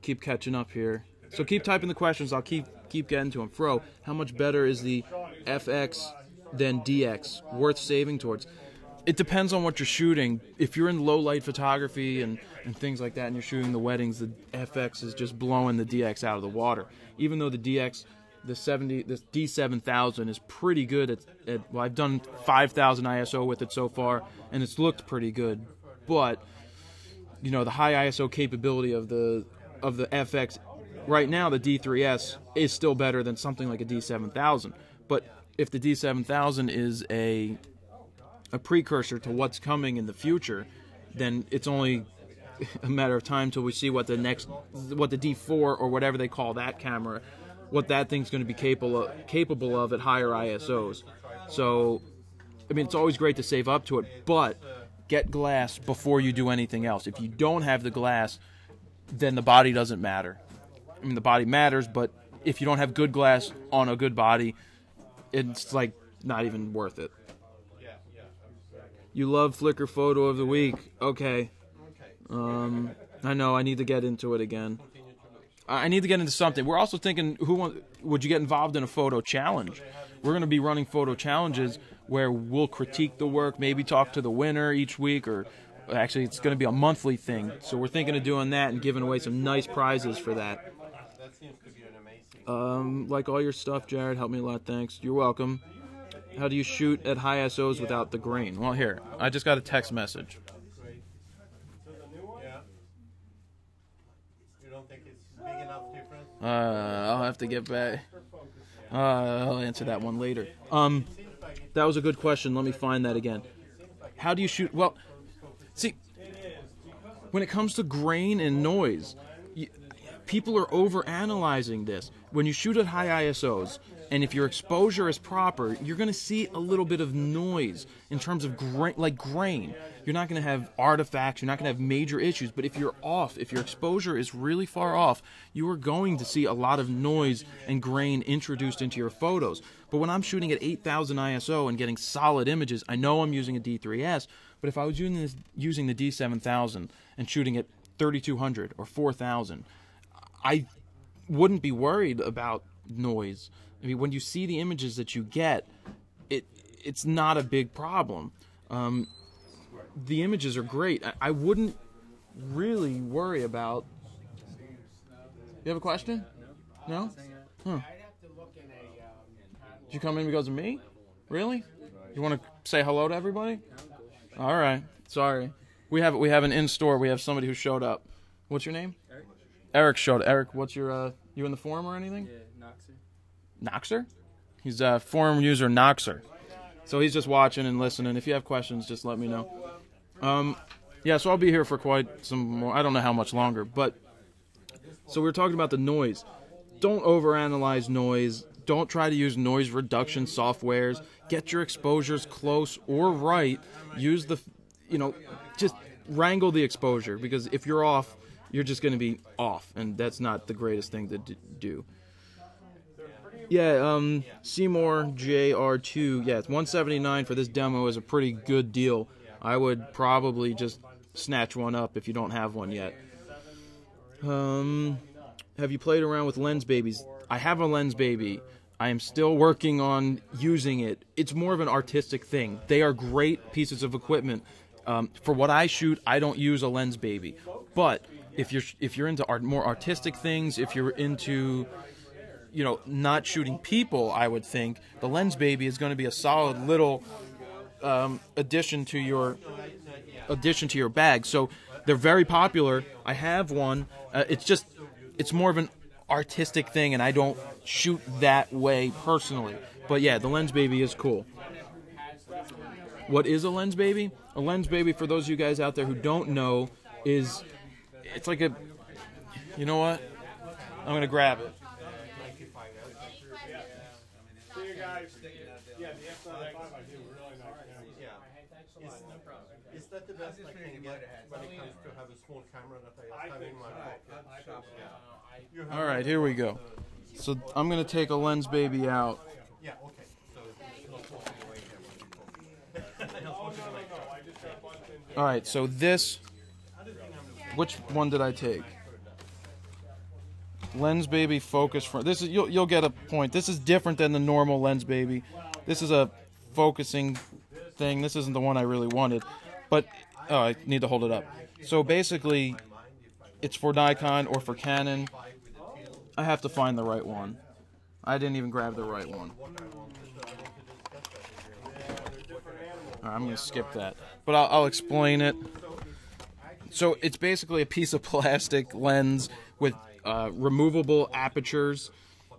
Speaker 4: Keep catching up here. So keep typing the questions. I'll keep getting to them. Fro, how much better is the FX than DX? Worth saving towards? It depends on what you're shooting. If you're in low light photography and things like that, and you're shooting the weddings, the FX is just blowing the DX out of the water. Even though the DX, the D7000 is pretty good at well, I've done 5,000 ISO with it so far, and it's looked pretty good. But the high ISO capability of the FX right now, the D3S is still better than something like a D7000. But if the D7000 is a precursor to what's coming in the future, then it's only a matter of time till we see what the D4 or whatever they call that camera, what that thing's going to be capable of at higher ISOs. So, I mean, it's always great to save up to it, but get glass before you do anything else. If you don't have the glass, then the body doesn't matter. I mean, the body matters, but if you don't have good glass on a good body, it's like not even worth it. You love Flickr photo of the week. Okay. I know, I need to get into it again. I need to get into something. We're also thinking, would you get involved in a photo challenge? We're going to be running photo challenges where we'll critique the work, maybe talk to the winner each week, or actually it's going to be a monthly thing. So we're thinking of doing that and giving away some nice prizes for that.
Speaker 8: That seems to be an amazing.
Speaker 4: Like all your stuff, Jared. Helped me a lot. Thanks. You're welcome. How do you shoot at high ISOs without the grain? Well, here. I just got a text message.
Speaker 8: Yeah. You don't think it's big enough difference?
Speaker 4: I'll have to get back. I'll answer that one later. That was a good question. Let me find that again. How do you shoot? Well, see, when it comes to grain and noise, people are over-analyzing this. When you shoot at high ISOs, and if your exposure is proper, you're going to see a little bit of noise in terms of grain. You're not going to have artifacts. You're not going to have major issues. But if you're off, if your exposure is really far off, you are going to see a lot of noise and grain introduced into your photos. But when I'm shooting at 8,000 ISO and getting solid images, I know I'm using a D3S, but if I was using the D7000 and shooting at 3,200 or 4,000, I wouldn't be worried about noise. I mean, when you see the images that you get, it's not a big problem. The images are great. I wouldn't really worry about... You have a question? No? Huh. Did you come in because of me? Really? You want to say hello to everybody? All right. Sorry. We have an in-store. We have somebody who showed up. What's your name? Eric. Eric showed up. Eric, what's your... you in the forum or anything?
Speaker 9: Yeah, Noxer.
Speaker 4: Noxer? He's a forum user Noxer. So he's just watching and listening. If you have questions, just let me know. Yeah, so I'll be here for quite some more. I don't know how much longer, but so we're talking about the noise. Don't overanalyze noise. Don't try to use noise reduction softwares. Get your exposures close or right. Use the, just wrangle the exposure, because if you're off, you're just going to be off, and that's not the greatest thing to do. Yeah, Seymour JR2, yeah, it's $179 for this demo is a pretty good deal. I would probably just snatch one up if you don't have one yet. Have you played around with Lens Babies? I have a Lens Baby. I am still working on using it. It's more of an artistic thing. They are great pieces of equipment. For what I shoot, I don't use a Lens Baby. But if you're into more artistic things, if you're into not shooting people, I would think the Lens Baby is going to be a solid little addition to your bag. So they're very popular. I have one. It's more of an artistic thing, and I don't shoot that way personally. But yeah, the Lens Baby is cool. What is a Lens Baby? A Lens Baby, for those of you guys out there who don't know, it's like a... You know what? I'm going to grab it.
Speaker 3: See you guys. Yeah, the F95 I do really nice camera.
Speaker 8: Yeah. Is that the best I can get when it comes to have a small camera that I have in my pocket?
Speaker 4: All right, here we go. So I'm going to take a Lens Baby out.
Speaker 8: Yeah, okay. So it's not walking away here when you talk.
Speaker 4: All right, so this... Which one did I take? Lens Baby focus front. This is you'll get a point. This is different than the normal Lens Baby. This is a focusing thing. This isn't the one I really wanted, but I need to hold it up. So basically, it's for Nikon or for Canon. I have to find the right one. I didn't even grab the right one. All right, I'm gonna skip that, but I'll explain it. So it's basically a piece of plastic lens with removable apertures.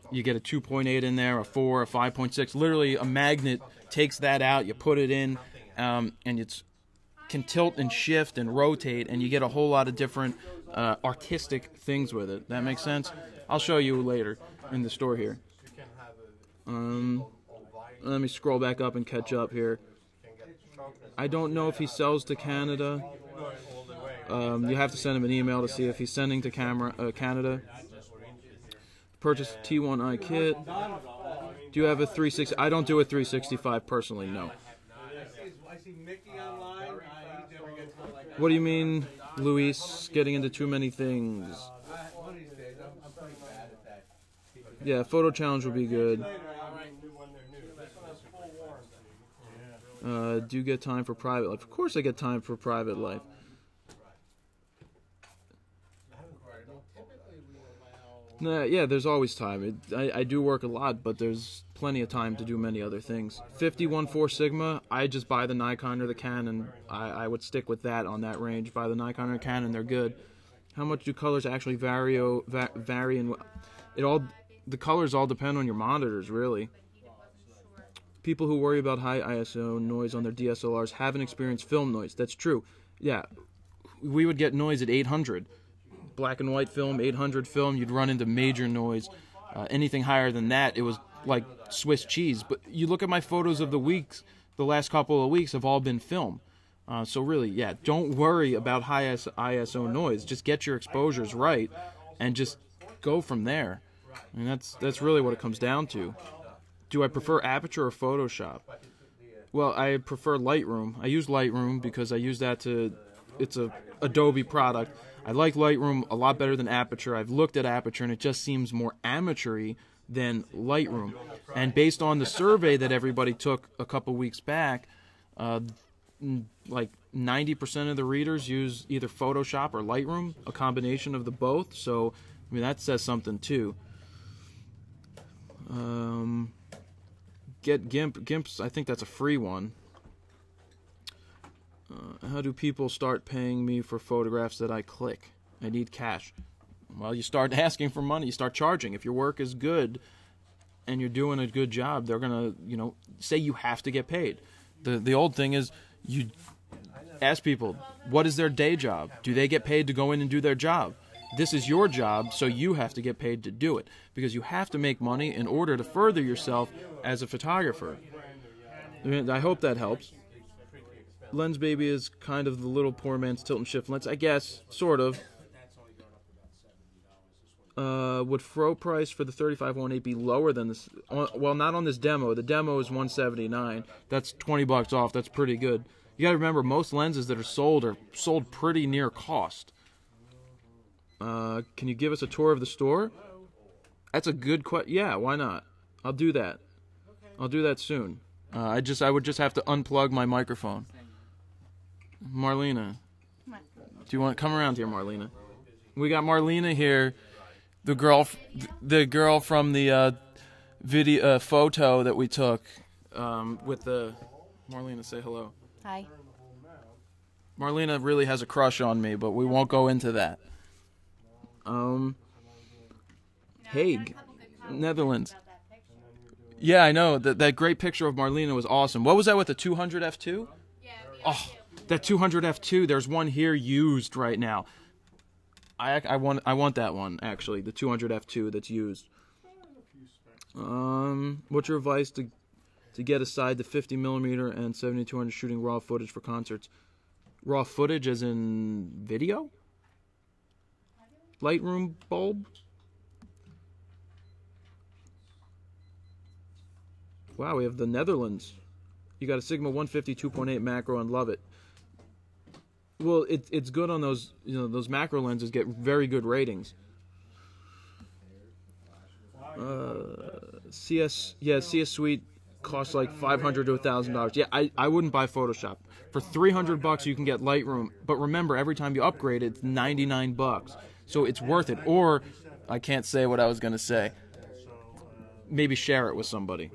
Speaker 4: You get a 2.8 in there, a 4, a 5.6. Literally, a magnet takes that out. You put it in, and it can tilt and shift and rotate, and you get a whole lot of different artistic things with it. That makes sense? I'll show you later in the store here. Let me scroll back up and catch up here. I don't know if he sells to Canada. You have to send him an email to see if he's sending to Canada. Purchase T1i kit. Do you have a 360? I don't do a 365 personally, no. What do you mean, Luis, getting into too many things? Yeah, photo challenge would be good. Do you get time for private life? Of course I get time for private life. Nah, yeah, there's always time. I do work a lot, but there's plenty of time to do many other things. 51.4 Sigma, I just buy the Nikon or the Canon. I would stick with that on that range. Buy the Nikon or Canon, they're good. How much do colors actually vary? The colors all depend on your monitors, really. People who worry about high ISO noise on their DSLRs haven't experienced film noise. That's true. Yeah, we would get noise at 800. Black and white film, 800 film, you'd run into major noise. Anything higher than that, it was like Swiss cheese. But you look at my photos of the last couple of weeks have all been film. So really, yeah, don't worry about high ISO noise. Just get your exposures right and just go from there. I mean, that's really what it comes down to. Do I prefer Aperture or Photoshop? Well, I prefer Lightroom. I use Lightroom because I use that it's a Adobe product. I like Lightroom a lot better than Aperture. I've looked at Aperture and it just seems more amateur-y than Lightroom. And based on the survey that everybody took a couple weeks back, like 90% of the readers use either Photoshop or Lightroom, a combination of the both. So, I mean, that says something too. Get GIMP. GIMP's, I think that's a free one. How do people start paying me for photographs that I click? I need cash. Well, you start asking for money. You start charging. If your work is good and you're doing a good job, they're going to, say you have to get paid. The old thing is you ask people, what is their day job? Do they get paid to go in and do their job? This is your job, so you have to get paid to do it. Because you have to make money in order to further yourself as a photographer. I hope that helps. Lens Baby is kind of the little poor man's tilt and shift lens. I guess, sort of. Would Fro price for the 35-1.8 be lower than this? Well, not on this demo. The demo is $179. That's $20 off. That's pretty good. You got to remember, most lenses that are sold pretty near cost. Can you give us a tour of the store? That's a good question. Yeah, why not? I'll do that. I'll do that soon. I would just have to unplug my microphone. Marlena, do you want to come around here, Marlena? We got Marlena here, the girl from the video photo that we took with the. Marlena, say hello.
Speaker 9: Hi.
Speaker 4: Marlena really has a crush on me, but we won't go into that. Hague, Netherlands. Yeah, I know. That great picture of Marlena was awesome. What was that with the 200 f2?
Speaker 6: Yeah.
Speaker 4: Oh, that 200 f2. There's one here used right now. I want that one actually. The 200 f2 that's used. What's your advice to get aside the 50mm and 7200 shooting raw footage for concerts? Raw footage as in video? Lightroom bulb? Wow, we have the Netherlands. You got a Sigma 150 2.8 macro and love it. Well, it's good on those, those macro lenses get very good ratings. CS Suite costs like $500 to $1,000. Yeah, I wouldn't buy Photoshop. For $300 you can get Lightroom, but remember, every time you upgrade it's $99. So it's worth it. Or I can't say what I was going to say. Maybe share it with somebody.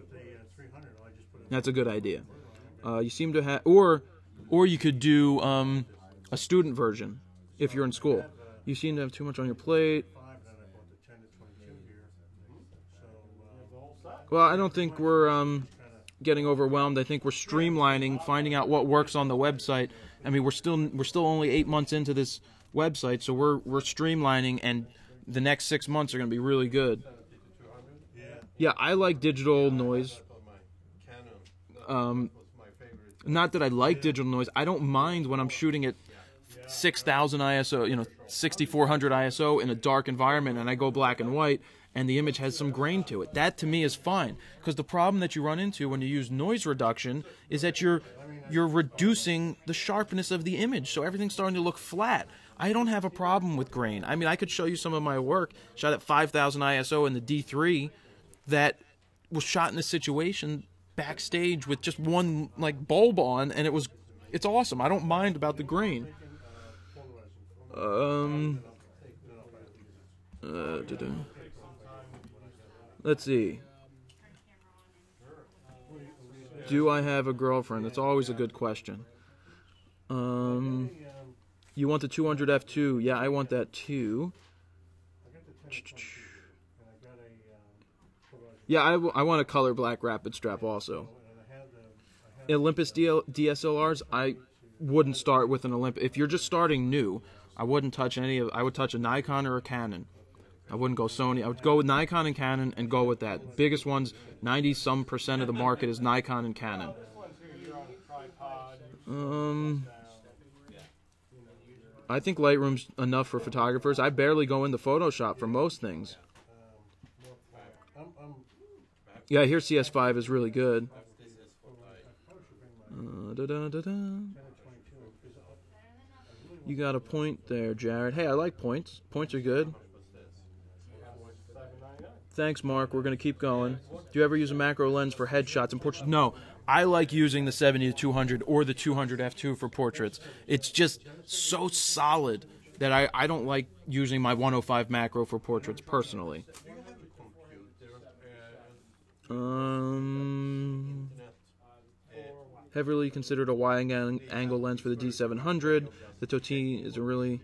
Speaker 4: That's a good idea. You seem to have, or you could do a student version if you're in school. You seem to have too much on your plate. Well, I don't think we're getting overwhelmed. I think we're streamlining, finding out what works on the website. I mean, we're still only 8 months into this website, so we're streamlining, and the next 6 months are going to be really good. Yeah, I like digital noise. Not that I like digital noise. I don't mind when I'm shooting at 6,000 ISO, 6,400 ISO in a dark environment, and I go black and white, and the image has some grain to it. That to me is fine, because the problem that you run into when you use noise reduction is that you're reducing the sharpness of the image, so everything's starting to look flat. I don't have a problem with grain. I mean, I could show you some of my work shot at 5,000 ISO in the D3 that was shot in a situation backstage with just one bulb on, and it's awesome. I don't mind about the grain. Let's see. Do I have a girlfriend? That's always a good question. You want the 200 f2? Yeah, I want that too. Yeah, I want a color black rapid strap also. Olympus DSLRs, I wouldn't start with an Olympus. If you're just starting new, I wouldn't touch any of. I would touch a Nikon or a Canon. I wouldn't go Sony. I would go with Nikon and Canon and go with that. Biggest ones, 90-some% of the market is Nikon and Canon. I think Lightroom's enough for photographers. I barely go into Photoshop for most things. Yeah, I hear CS5 is really good. You got a point there, Jared. Hey, I like points. Points are good. Thanks, Mark. We're going to keep going. Do you ever use a macro lens for headshots and portraits? No. I like using the 70-200 or the 200 f2 for portraits. It's just so solid that I don't like using my 105 macro for portraits personally. Heavily considered a wide angle lens for the D700. The Toti is a really...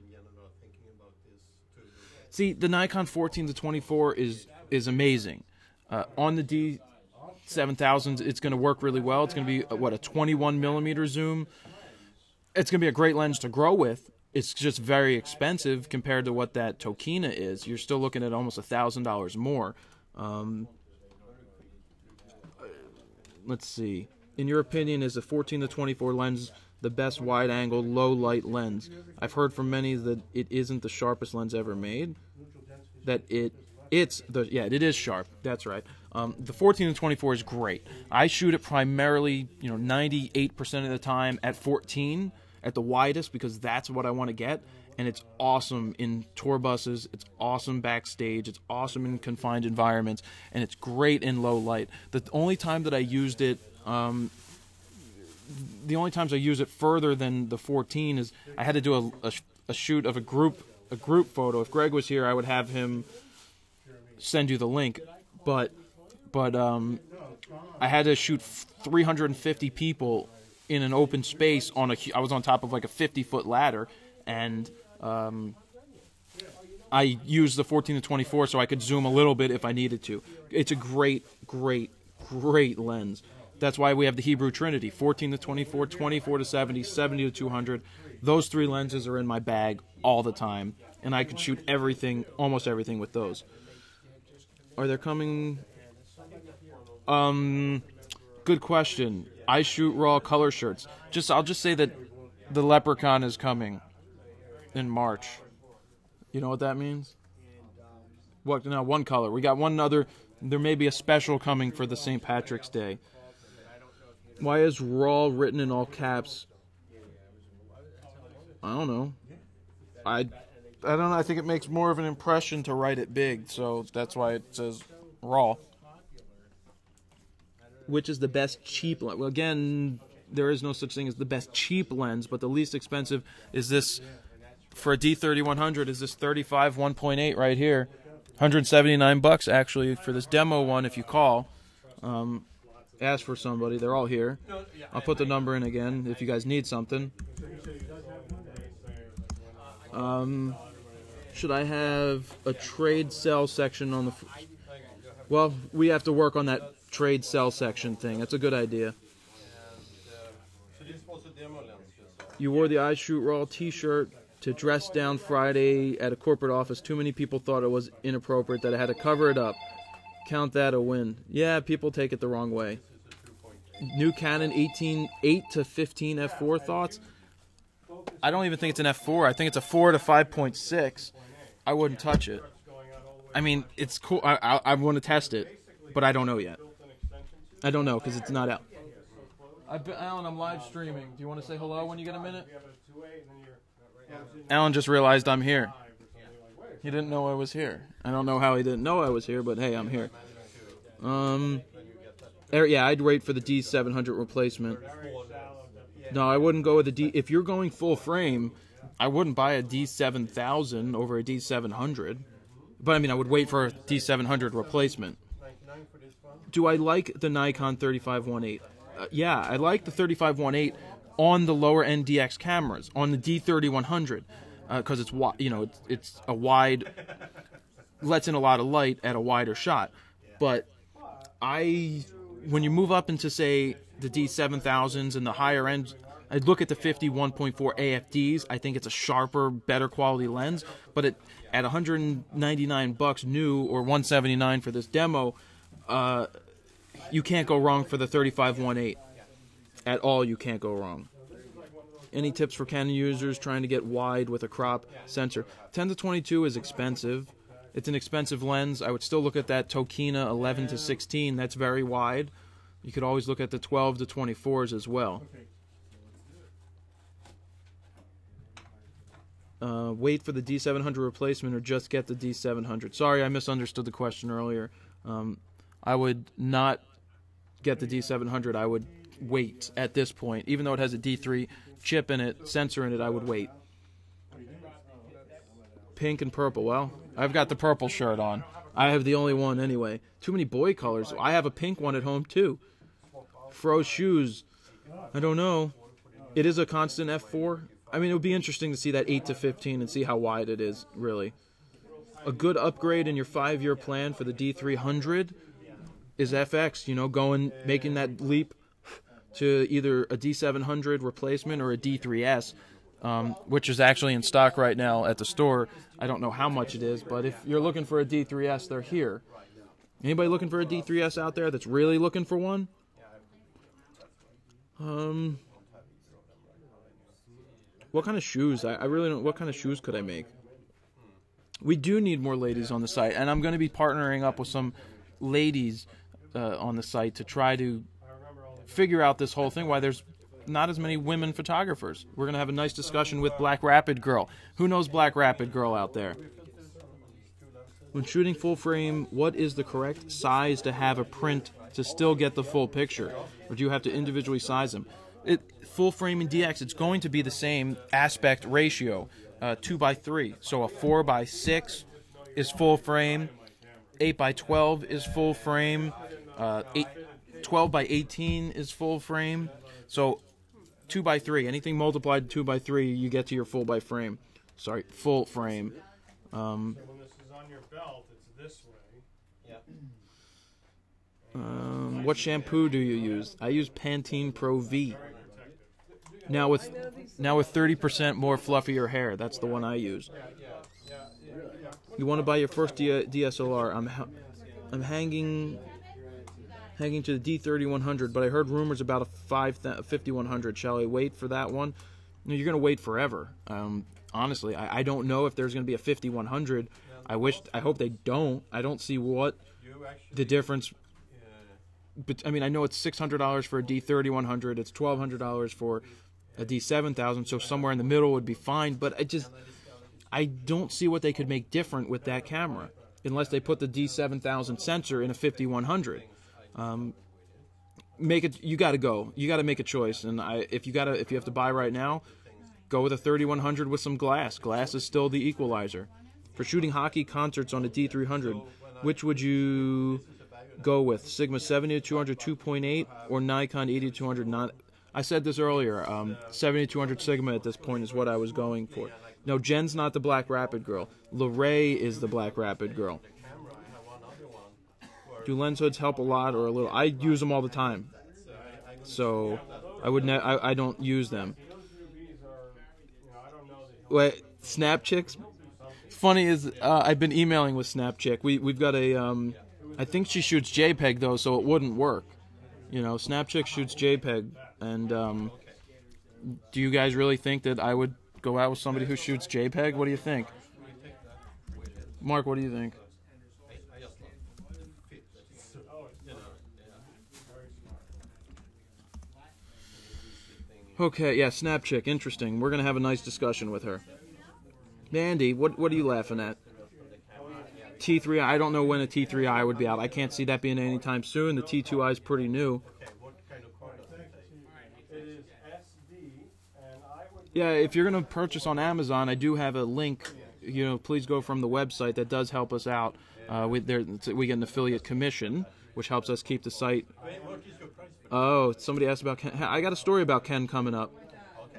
Speaker 4: See, the Nikon 14-24 is amazing. On the D7000s, it's going to work really well. It's going to be, a 21mm zoom. It's going to be a great lens to grow with. It's just very expensive compared to what that Tokina is. You're still looking at almost $1,000 more. Let's see. In your opinion, is the 14-24 lens the best wide-angle, low-light lens? I've heard from many that it isn't the sharpest lens ever made. That it is sharp. That's right. The 14-24 is great. I shoot it primarily, 98% of the time at 14 at the widest because that's what I want to get. And it's awesome in tour buses. It's awesome backstage. It's awesome in confined environments, and it's great in low light. The only time that I used it, the only times I use it further than the 14 is I had to do a shoot of a group photo. If Greg was here, I would have him send you the link. But I had to shoot 350 people in an open space I was on top of like a 50-foot ladder, and I used the 14-24 so I could zoom a little bit if I needed to. It's a great, great, great lens. That's why we have the Hebrew Trinity: 14-24, 24-70, 70-200. Those three lenses are in my bag all the time, and I can shoot everything, almost everything, with those. Are there coming? Good question. I shoot raw color shirts. I'll just say that the Leprechaun is coming in March. You know what that means? What? No, one color. We got one other. There may be a special coming for the St. Patrick's Day. Why is raw written in all caps? I don't know. I don't know. I think it makes more of an impression to write it big, so that's why it says raw. Which is the best cheap lens? Well, again, there is no such thing as the best cheap lens, but the least expensive is this. For a D3100, is this 35 1.8 right here. $179 actually for this demo one. If you call, ask for somebody. They're all here. I'll put the number in again if you guys need something. Should I have a trade sell section on the... Well, we have to work on that trade sell section thing. That's a good idea. You wore the I Shoot Raw t-shirt to dress down Friday at a corporate office. Too many people thought it was inappropriate that I had to cover it up. Count that a win. Yeah, people take it the wrong way. New Canon 8 to 15 f4 thoughts? I don't even think it's an f4. I think it's a 4 to 5.6. I wouldn't touch it. I mean, it's cool. I want to test it, but I don't know yet. I don't know because it's not out. Alan, I'm live streaming. Do you want to say hello when you get a minute? Alan just realized I'm here. He didn't know I was here. I don't know how he didn't know I was here, but hey, I'm here. Yeah, I'd wait for the D700 replacement. No, I wouldn't go with the D. If you're going full frame, I wouldn't buy a D7000 over a D700. But I mean, I would wait for a D700 replacement. Do I like the Nikon 35-1.8? Yeah, I like the 35-1.8 on the lower end DX cameras, on the D3100, because it's it's a wide, lets in a lot of light at a wider shot. But when you move up into say the D7000s and the higher end. I'd look at the 51.4 AFDs. I think it's a sharper, better quality lens. But at $199 new or $179 for this demo, you can't go wrong for the 35-1.8. At all, you can't go wrong. Any tips for Canon users trying to get wide with a crop sensor? 10 to 22 is expensive. It's an expensive lens. I would still look at that Tokina 11 to 16. That's very wide. You could always look at the 12 to 24s as well. Wait for the D700 replacement or just get the D700? Sorry, I misunderstood the question earlier. I would not get the D700. I would wait at this point. Even though it has a D3 chip in it, sensor in it, I would wait. Pink and purple. Well, I've got the purple shirt on. I have the only one anyway. Too many boy colors. I have a pink one at home too. Fro shoes. I don't know. It is a constant f4. I mean, it would be interesting to see that 8 to 15 and see how wide it is, really. A good upgrade in your 5-year plan for the D300 is FX, you know, making that leap to either a D700 replacement or a D3S, which is actually in stock right now at the store. I don't know how much it is, but if you're looking for a D3S, they're here. Anybody looking for a D3S out there that's really looking for one? What kind of shoes? I really don't. What kind of shoes could I make? We do need more ladies on the site, and I'm going to be partnering up with some ladies on the site to try to figure out this whole thing, why there's not as many women photographers. We're going to have a nice discussion with Black Rapid Girl. Who knows Black Rapid Girl out there? When shooting full frame, what is the correct size to have a print to still get the full picture? Or do you have to individually size them? Full frame and DX, it's going to be the same aspect ratio, 2:3. So a 4:6 is full frame, 8:12 is full frame, 12:18 is full frame. So 2:3, anything multiplied 2:3, you get to your full frame. Sorry, full frame.
Speaker 3: When this is on your belt, it's this way.
Speaker 4: What shampoo do you use? I use Pantene Pro V. Now with 30% more fluffier hair, that's the one I use. You want to buy your first DSLR? I'm hanging to the D3100, but I heard rumors about a 5100. Shall I wait for that one? No, you're gonna wait forever. Honestly, I don't know if there's gonna be a 5100. I hope they don't. I don't see what the difference. But I mean, I know it's $600 for a D3100. It's $1,200 for a D7000. So somewhere in the middle would be fine. But I don't see what they could make different with that camera, unless they put the D7000 sensor in a 5100. You got to go. You got to make a choice. And if you have to buy right now, go with a 3100 with some glass. Glass is still the equalizer. For shooting hockey concerts on a D300, which would you go with? Sigma 70-200 2.8 or Nikon 80-200? I said this earlier. 70-200 Sigma at this point is what I was going for. No, Jen's not the Black Rapid Girl. Lorraine is the Black Rapid Girl. Do lens hoods help a lot or a little? I use them all the time, so I don't use them. Wait, Snap Chicks? Funny is I've been emailing with Snap Chick. We've got a I think she shoots JPEG though, so it wouldn't work. You know, Snap Chick shoots JPEG, and do you guys really think that I would go out with somebody who shoots JPEG? What do you think? Mark, what do you think? Okay, yeah, Snap Chick, interesting. We're gonna have a nice discussion with her. Andy, what are you laughing at? T3i, I don't know when a T3i would be out. I can't see that being anytime soon. The T2i is pretty new. Yeah, if you're going to purchase on Amazon, I do have a link. You know, please go from the website. That does help us out. We get an affiliate commission, which helps us keep the site. Oh, somebody asked about Ken. I got a story about Ken coming up.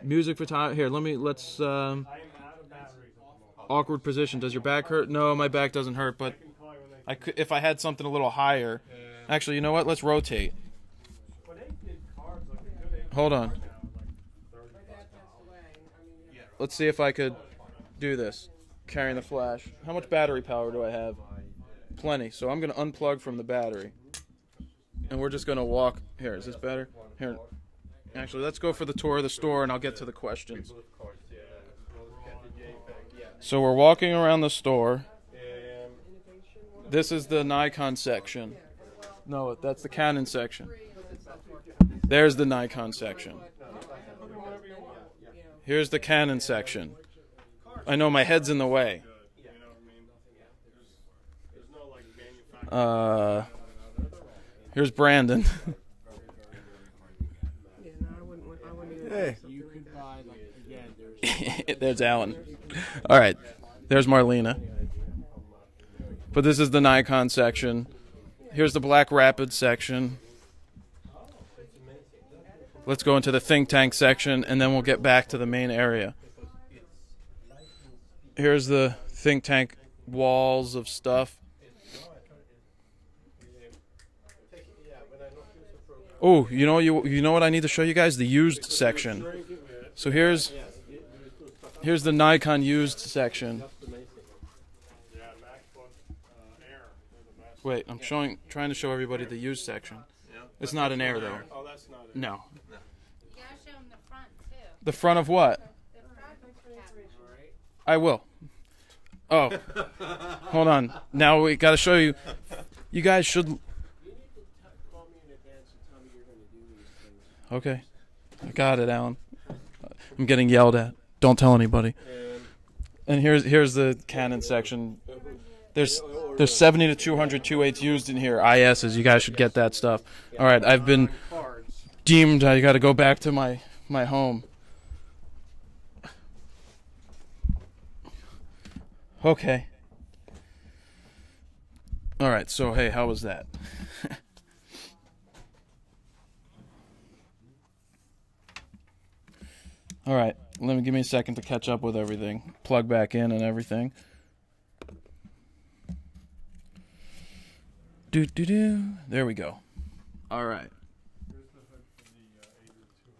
Speaker 4: Music photography. Here, let's. Awkward position. Does your back hurt? No, my back doesn't hurt, but I could, if I had something a little higher. Actually, you know what? Let's rotate. Hold on. Let's see if I could do this. Carrying the flash. How much battery power do I have? Plenty. So I'm going to unplug from the battery. And we're just going to walk. Here, is this better? Here. Actually, let's go for the tour of the store and I'll get to the questions. So we're walking around the store. This is the Nikon section. No, that's the Canon section. There's the Nikon section. Here's the Canon section. I know my head's in the way. Here's Brandon. Hey. There's Alan. All right. There's Marlena. But this is the Nikon section. Here's the Black Rapid section. Let's go into the think tank section, and then we'll get back to the main area. Here's the think tank walls of stuff. Oh, you know what I need to show you guys? The used section. So here's the Nikon used section. Wait, I'm trying to show everybody the used section. It's not an Air though.
Speaker 3: Oh, that's not it.
Speaker 4: No.
Speaker 6: You gotta show them the front too.
Speaker 4: The front of what?
Speaker 6: The front cabinet.
Speaker 4: I will. Oh, hold on. Now we got to show you. You guys should. Okay, I got it, Alan. I'm getting yelled at. Don't tell anybody. And here's the Canon section. There's 70 to 200 2.8s used in here. ISs. You guys should get that stuff. All right, I've been deemed. I got to go back to my home. Okay. All right. So hey, how was that? All right. Give me a second to catch up with everything. Plug back in and everything. There we go. All right.
Speaker 3: Here's the hood for the 8200.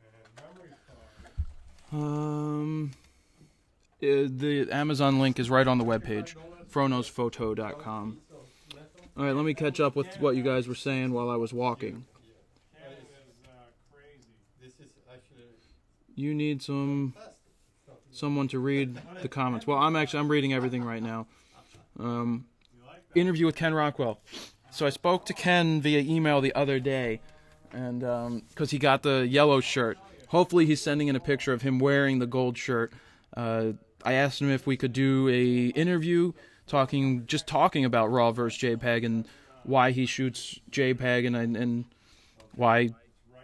Speaker 3: And memory card.
Speaker 4: The Amazon link is right on the webpage, FroKnowsPhoto.com. All right, let me catch up with what you guys were saying while I was walking.
Speaker 3: Canon is crazy.
Speaker 4: You need someone to read the comments. Well, I'm reading everything right now. Interview with Ken Rockwell. So I spoke to Ken via email the other day, and because he got the yellow shirt. Hopefully he's sending in a picture of him wearing the gold shirt. I asked him if we could do a interview talking about RAW versus JPEG and why he shoots JPEG and why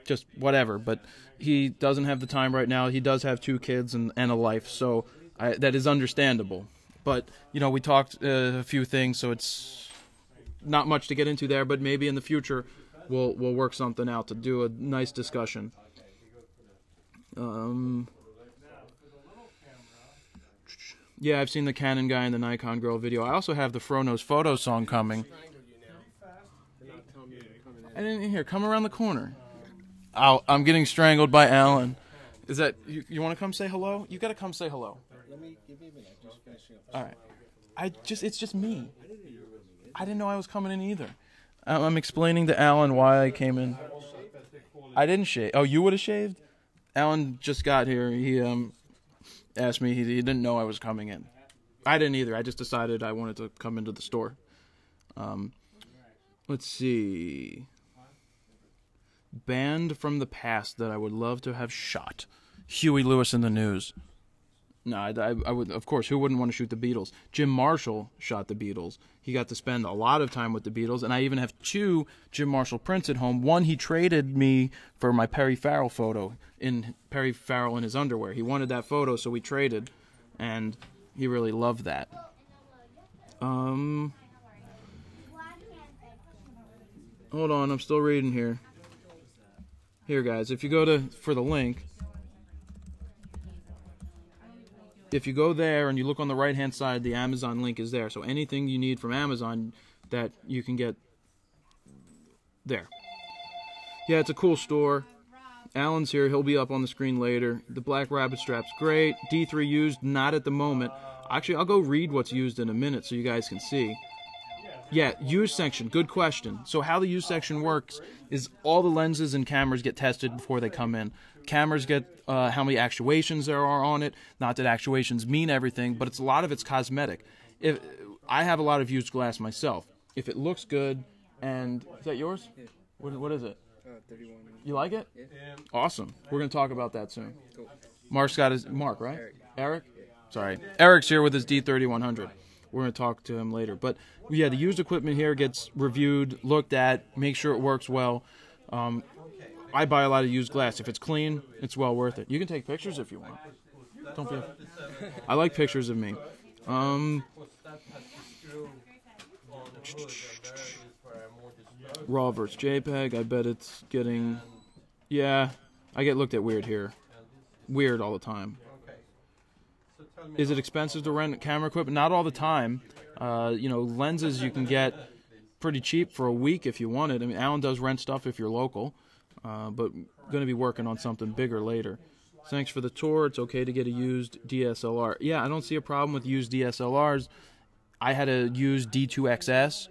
Speaker 4: just whatever. But he doesn't have the time right now. He does have 2 kids and a life, so that is understandable. But, we talked a few things, so it's not much to get into there, but maybe in the future we'll work something out to do a nice discussion. Yeah, I've seen the Canon guy and the Nikon girl video. I also have the FroKnowsPhoto song coming. I didn't hear. Come around the corner. I'm getting strangled by Alan. Is that you want to come say hello? You got to come say hello.
Speaker 2: Let me give me a minute. Just finishing up.
Speaker 4: All right. It's just me. I didn't know I was coming in either. I'm explaining to Alan why I came in. I didn't shave. Oh, you would have shaved? Alan just got here. He asked me. He didn't know I was coming in. I didn't either. I just decided I wanted to come into the store. Let's see. Band from the past that I would love to have shot. Huey Lewis in the News. No, I would, of course, who wouldn't want to shoot the Beatles? Jim Marshall shot the Beatles. He got to spend a lot of time with the Beatles, and I even have 2 Jim Marshall prints at home. One he traded me for my Perry Farrell photo, in Perry Farrell in his underwear. He wanted that photo, so we traded, and he really loved that. Hold on, I'm still reading here. Here, guys, if you go for the link, if you go there and you look on the right-hand side, the Amazon link is there. So anything you need from Amazon that you can get there. Yeah, it's a cool store. Alan's here. He'll be up on the screen later. The Black Rabbit strap's great. D3 used, not at the moment. Actually, I'll go read what's used in a minute so you guys can see. Yeah, used section. Good question. So how the used section works is all the lenses and cameras get tested before they come in. Cameras get how many actuations there are on it. Not that actuations mean everything, but a lot of it's cosmetic. If I have a lot of used glass myself. If it looks good, and is that yours?
Speaker 9: Yeah.
Speaker 4: What is it?
Speaker 9: 31.
Speaker 4: You like it?
Speaker 9: Yeah.
Speaker 4: Awesome. We're gonna talk about that soon.
Speaker 9: Cool.
Speaker 4: Mark's got his Mark, right?
Speaker 9: Eric.
Speaker 4: Sorry, Eric's here with his D3100. We're gonna talk to him later. But yeah, the used equipment here gets reviewed, looked at, make sure it works well. I buy a lot of used glass. If it's clean, it's well worth it. You can take pictures if you want. Don't be. I like pictures of me. RAW versus JPEG. I bet it's getting. Yeah, I get looked at weird here. Weird all the time. Is it expensive to rent camera equipment? Not all the time. Lenses you can get pretty cheap for a week if you want it. I mean, Alan does rent stuff if you're local, but going to be working on something bigger later. Thanks for the tour. It's okay to get a used DSLR. Yeah, I don't see a problem with used DSLRs. I had a used D2XS.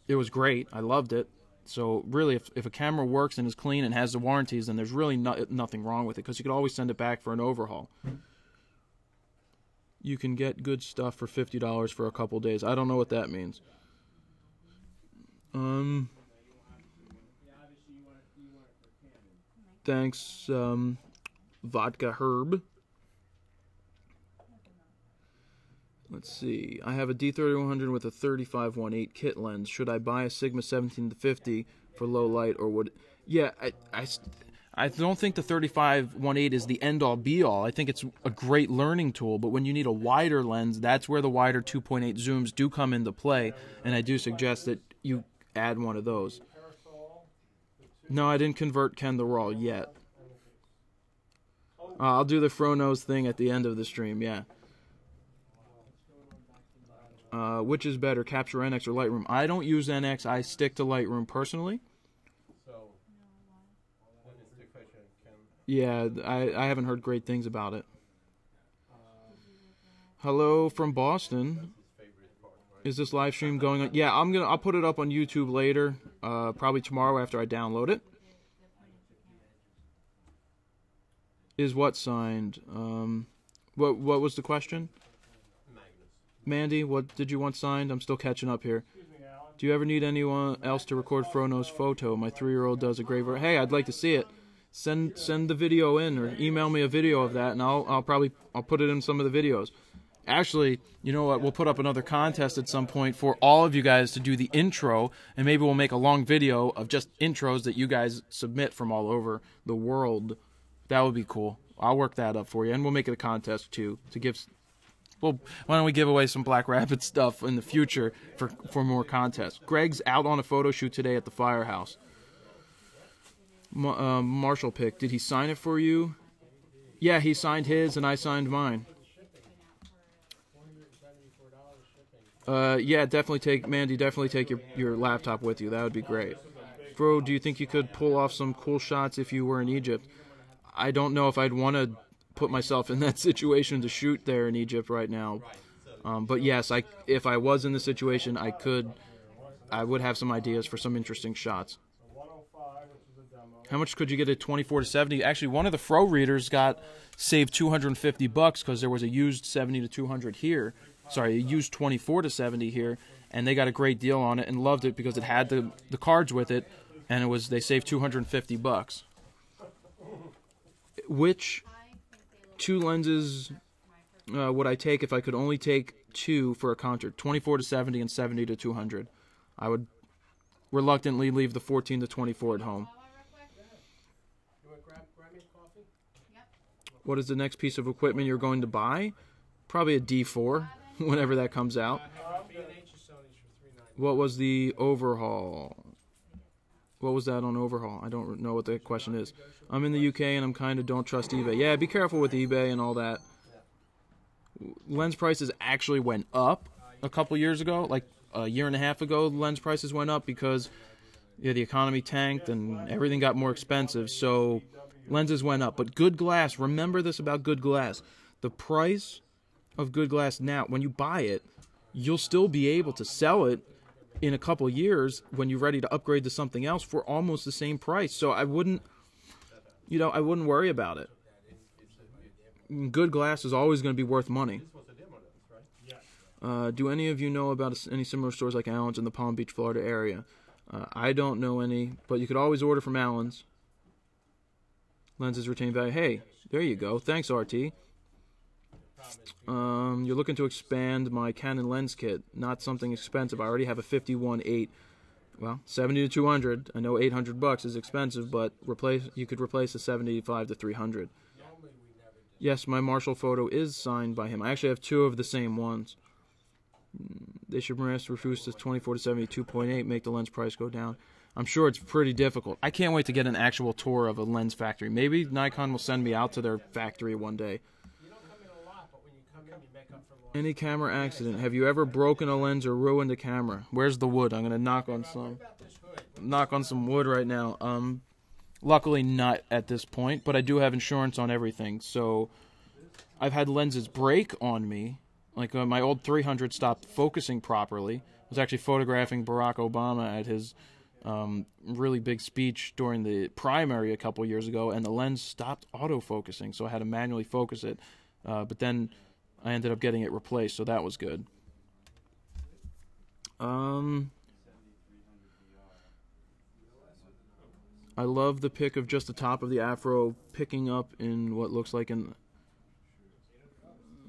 Speaker 4: It was great. I loved it. So really, if a camera works and is clean and has the warranties, then there's really nothing wrong with it, because you could always send it back for an overhaul. You can get good stuff for $50 for a couple days. I don't know what that means. Thanks, Vodka Herb. Let's see. I have a D3100 with a 35-1.8 kit lens. Should I buy a Sigma 17-50 for low light, or would? Yeah, I don't think the 35-1.8 is the end-all be-all. I think it's a great learning tool, but when you need a wider lens, that's where the wider 2.8 zooms do come into play, and I do suggest that you add one of those. No, I didn't convert Ken the Raw yet. I'll do the FroKnows thing at the end of the stream, yeah. Which is better, Capture NX or Lightroom? I don't use NX. I stick to Lightroom personally. Yeah, I haven't heard great things about it. Hello from Boston. Is this live stream going on? Yeah, I'll put it up on YouTube later, probably tomorrow after I download it. Is what signed? What was the question? Mandy, what did you want signed? I'm still catching up here. Do you ever need anyone else to record FroKnowsPhoto? My 3-year-old does a great work. Hey, I'd like to see it. Send the video in, or email me a video of that, and I'll put it in some of the videos. Actually, you know what? We'll put up another contest at some point for all of you guys to do the intro, and maybe we'll make a long video of just intros that you guys submit from all over the world. That would be cool. I'll work that up for you, and we'll make it a contest too to give. Well, why don't we give away some Black Rabbit stuff in the future for more contests? Greg's out on a photo shoot today at the firehouse. Marshall pick. Did he sign it for you? Yeah, he signed his and I signed mine. Yeah, Mandy, definitely take your laptop with you. That would be great. Bro, do you think you could pull off some cool shots if you were in Egypt? I don't know if I'd want to put myself in that situation to shoot there in Egypt right now. But yes, if I was in the situation, I would have some ideas for some interesting shots. How much could you get at 24-70? Actually, one of the Fro readers saved $250 because there was a used 70-200 here. Sorry, a used 24-70 here, and they got a great deal on it and loved it because it had the cards with it, and they saved $250. Which two lenses would I take if I could only take two for a concert? 24-70 and 70-200. I would reluctantly leave the 14-24 at home. What is the next piece of equipment you're going to buy? Probably a D4, whenever that comes out. What was the overhaul? What was that on overhaul? I don't know what the question is. I'm in the UK and I'm kind of don't trust eBay. Yeah, be careful with eBay and all that. Lens prices actually went up a couple years ago. Like a year and a half ago, lens prices went up because Yeah, the economy tanked and everything got more expensive, so lenses went up. But good glass, remember this about good glass. The price of good glass now, when you buy it, you'll still be able to sell it in a couple years when you're ready to upgrade to something else for almost the same price. So I wouldn't worry about it. Good glass is always going to be worth money. Do any of you know about any similar stores like Allen's in the Palm Beach, Florida area? I don't know any, but you could always order from Allen's. Lenses retain value. Hey, there you go. Thanks, RT. You're looking to expand my Canon lens kit. Not something expensive. I already have a 51.8. Well, 70 to 200. I know $800 is expensive, but you could replace a 75 to 300. Yes, my Marshall photo is signed by him. I actually have two of the same ones. They should reduce to 24 to 72.8, make the lens price go down. I'm sure it's pretty difficult. I can't wait to get an actual tour of a lens factory. Maybe Nikon will send me out to their factory one day. Any camera accident? Have you ever broken a lens or ruined a camera? Where's the wood? I'm going to knock on some wood right now. Luckily not at this point, but I do have insurance on everything. So I've had lenses break on me. Like my old 300 stopped focusing properly. I was actually photographing Barack Obama at his really big speech during the primary a couple years ago, and the lens stopped autofocusing, so I had to manually focus it. But then I ended up getting it replaced, so that was good. I love the pic of just the top of the afro picking up in what looks like an...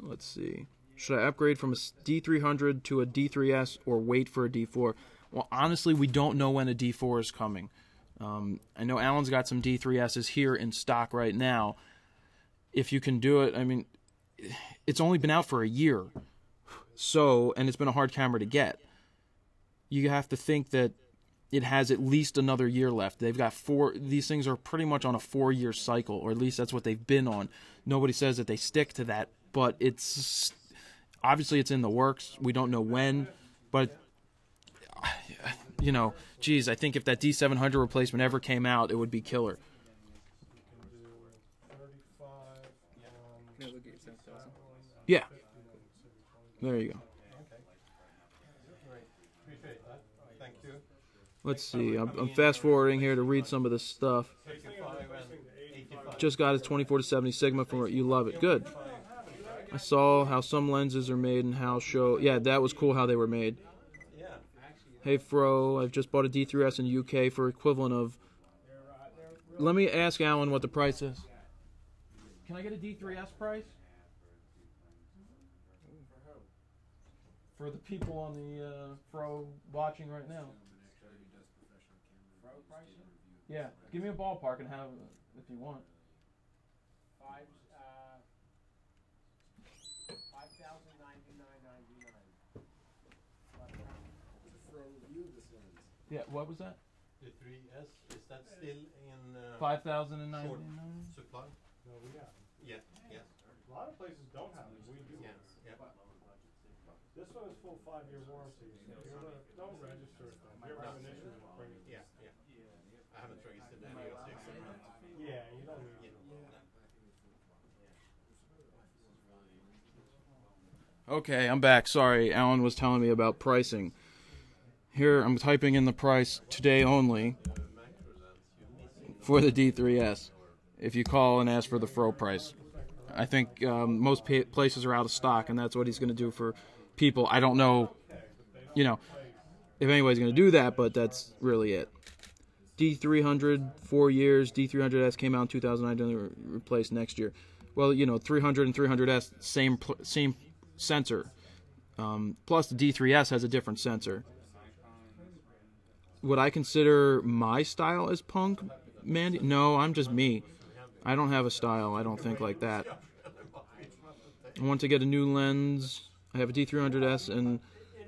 Speaker 4: Let's see. Should I upgrade from a D300 to a D3S or wait for a D4? Well, honestly, we don't know when a D4 is coming. I know Alan's got some D3Ss here in stock right now. If you can do it, I mean, it's only been out for a year. So, and it's been a hard camera to get. You have to think that it has at least another year left. They've got these things are pretty much on a 4-year cycle, or at least that's what they've been on. Nobody says that they stick to that, but it's... Obviously, it's in the works. We don't know when, but, you know, geez, I think if that D700 replacement ever came out, it would be killer. Yeah. There you go. Let's see. I'm fast-forwarding here to read some of this stuff. Just got his 24 to 70 Sigma from You Love It. Good. I saw how some lenses are made and how yeah, that was cool how they were made. Hey Fro, I've just bought a D3S in the UK for equivalent of... Let me ask Alan what the price is. Can I get a D3S price? For the people on the Fro watching right now. Yeah, give me a ballpark and have if you want. Yeah, what was that?
Speaker 8: The 3S, is that still in...
Speaker 4: $5,099?
Speaker 8: Supply?
Speaker 3: No, we have them.
Speaker 8: Yeah, yeah.
Speaker 3: A lot of places don't have them. We do.
Speaker 8: Yeah, yeah.
Speaker 3: This one is full 5-year warranty. So if you're don't register it. If you ever have an issue, bring it.
Speaker 8: Yeah, yeah. I haven't registered any of this.
Speaker 3: Yeah, you don't need to.
Speaker 4: Okay, I'm back. Sorry, Alan was telling me about pricing. Here, I'm typing in the price today only for the D3S. If you call and ask for the Fro price. I think most places are out of stock, and that's what he's going to do for people. I don't know, you know, if anybody's going to do that, but that's really it. D300, 4 years. D300S came out in 2009, replaced next year. Well, you know, 300 and 300S, same sensor. Plus, the D3S has a different sensor. Would I consider my style as punk, Mandy? No, I'm just me. I don't have a style. I don't think like that. I want to get a new lens. I have a D300S and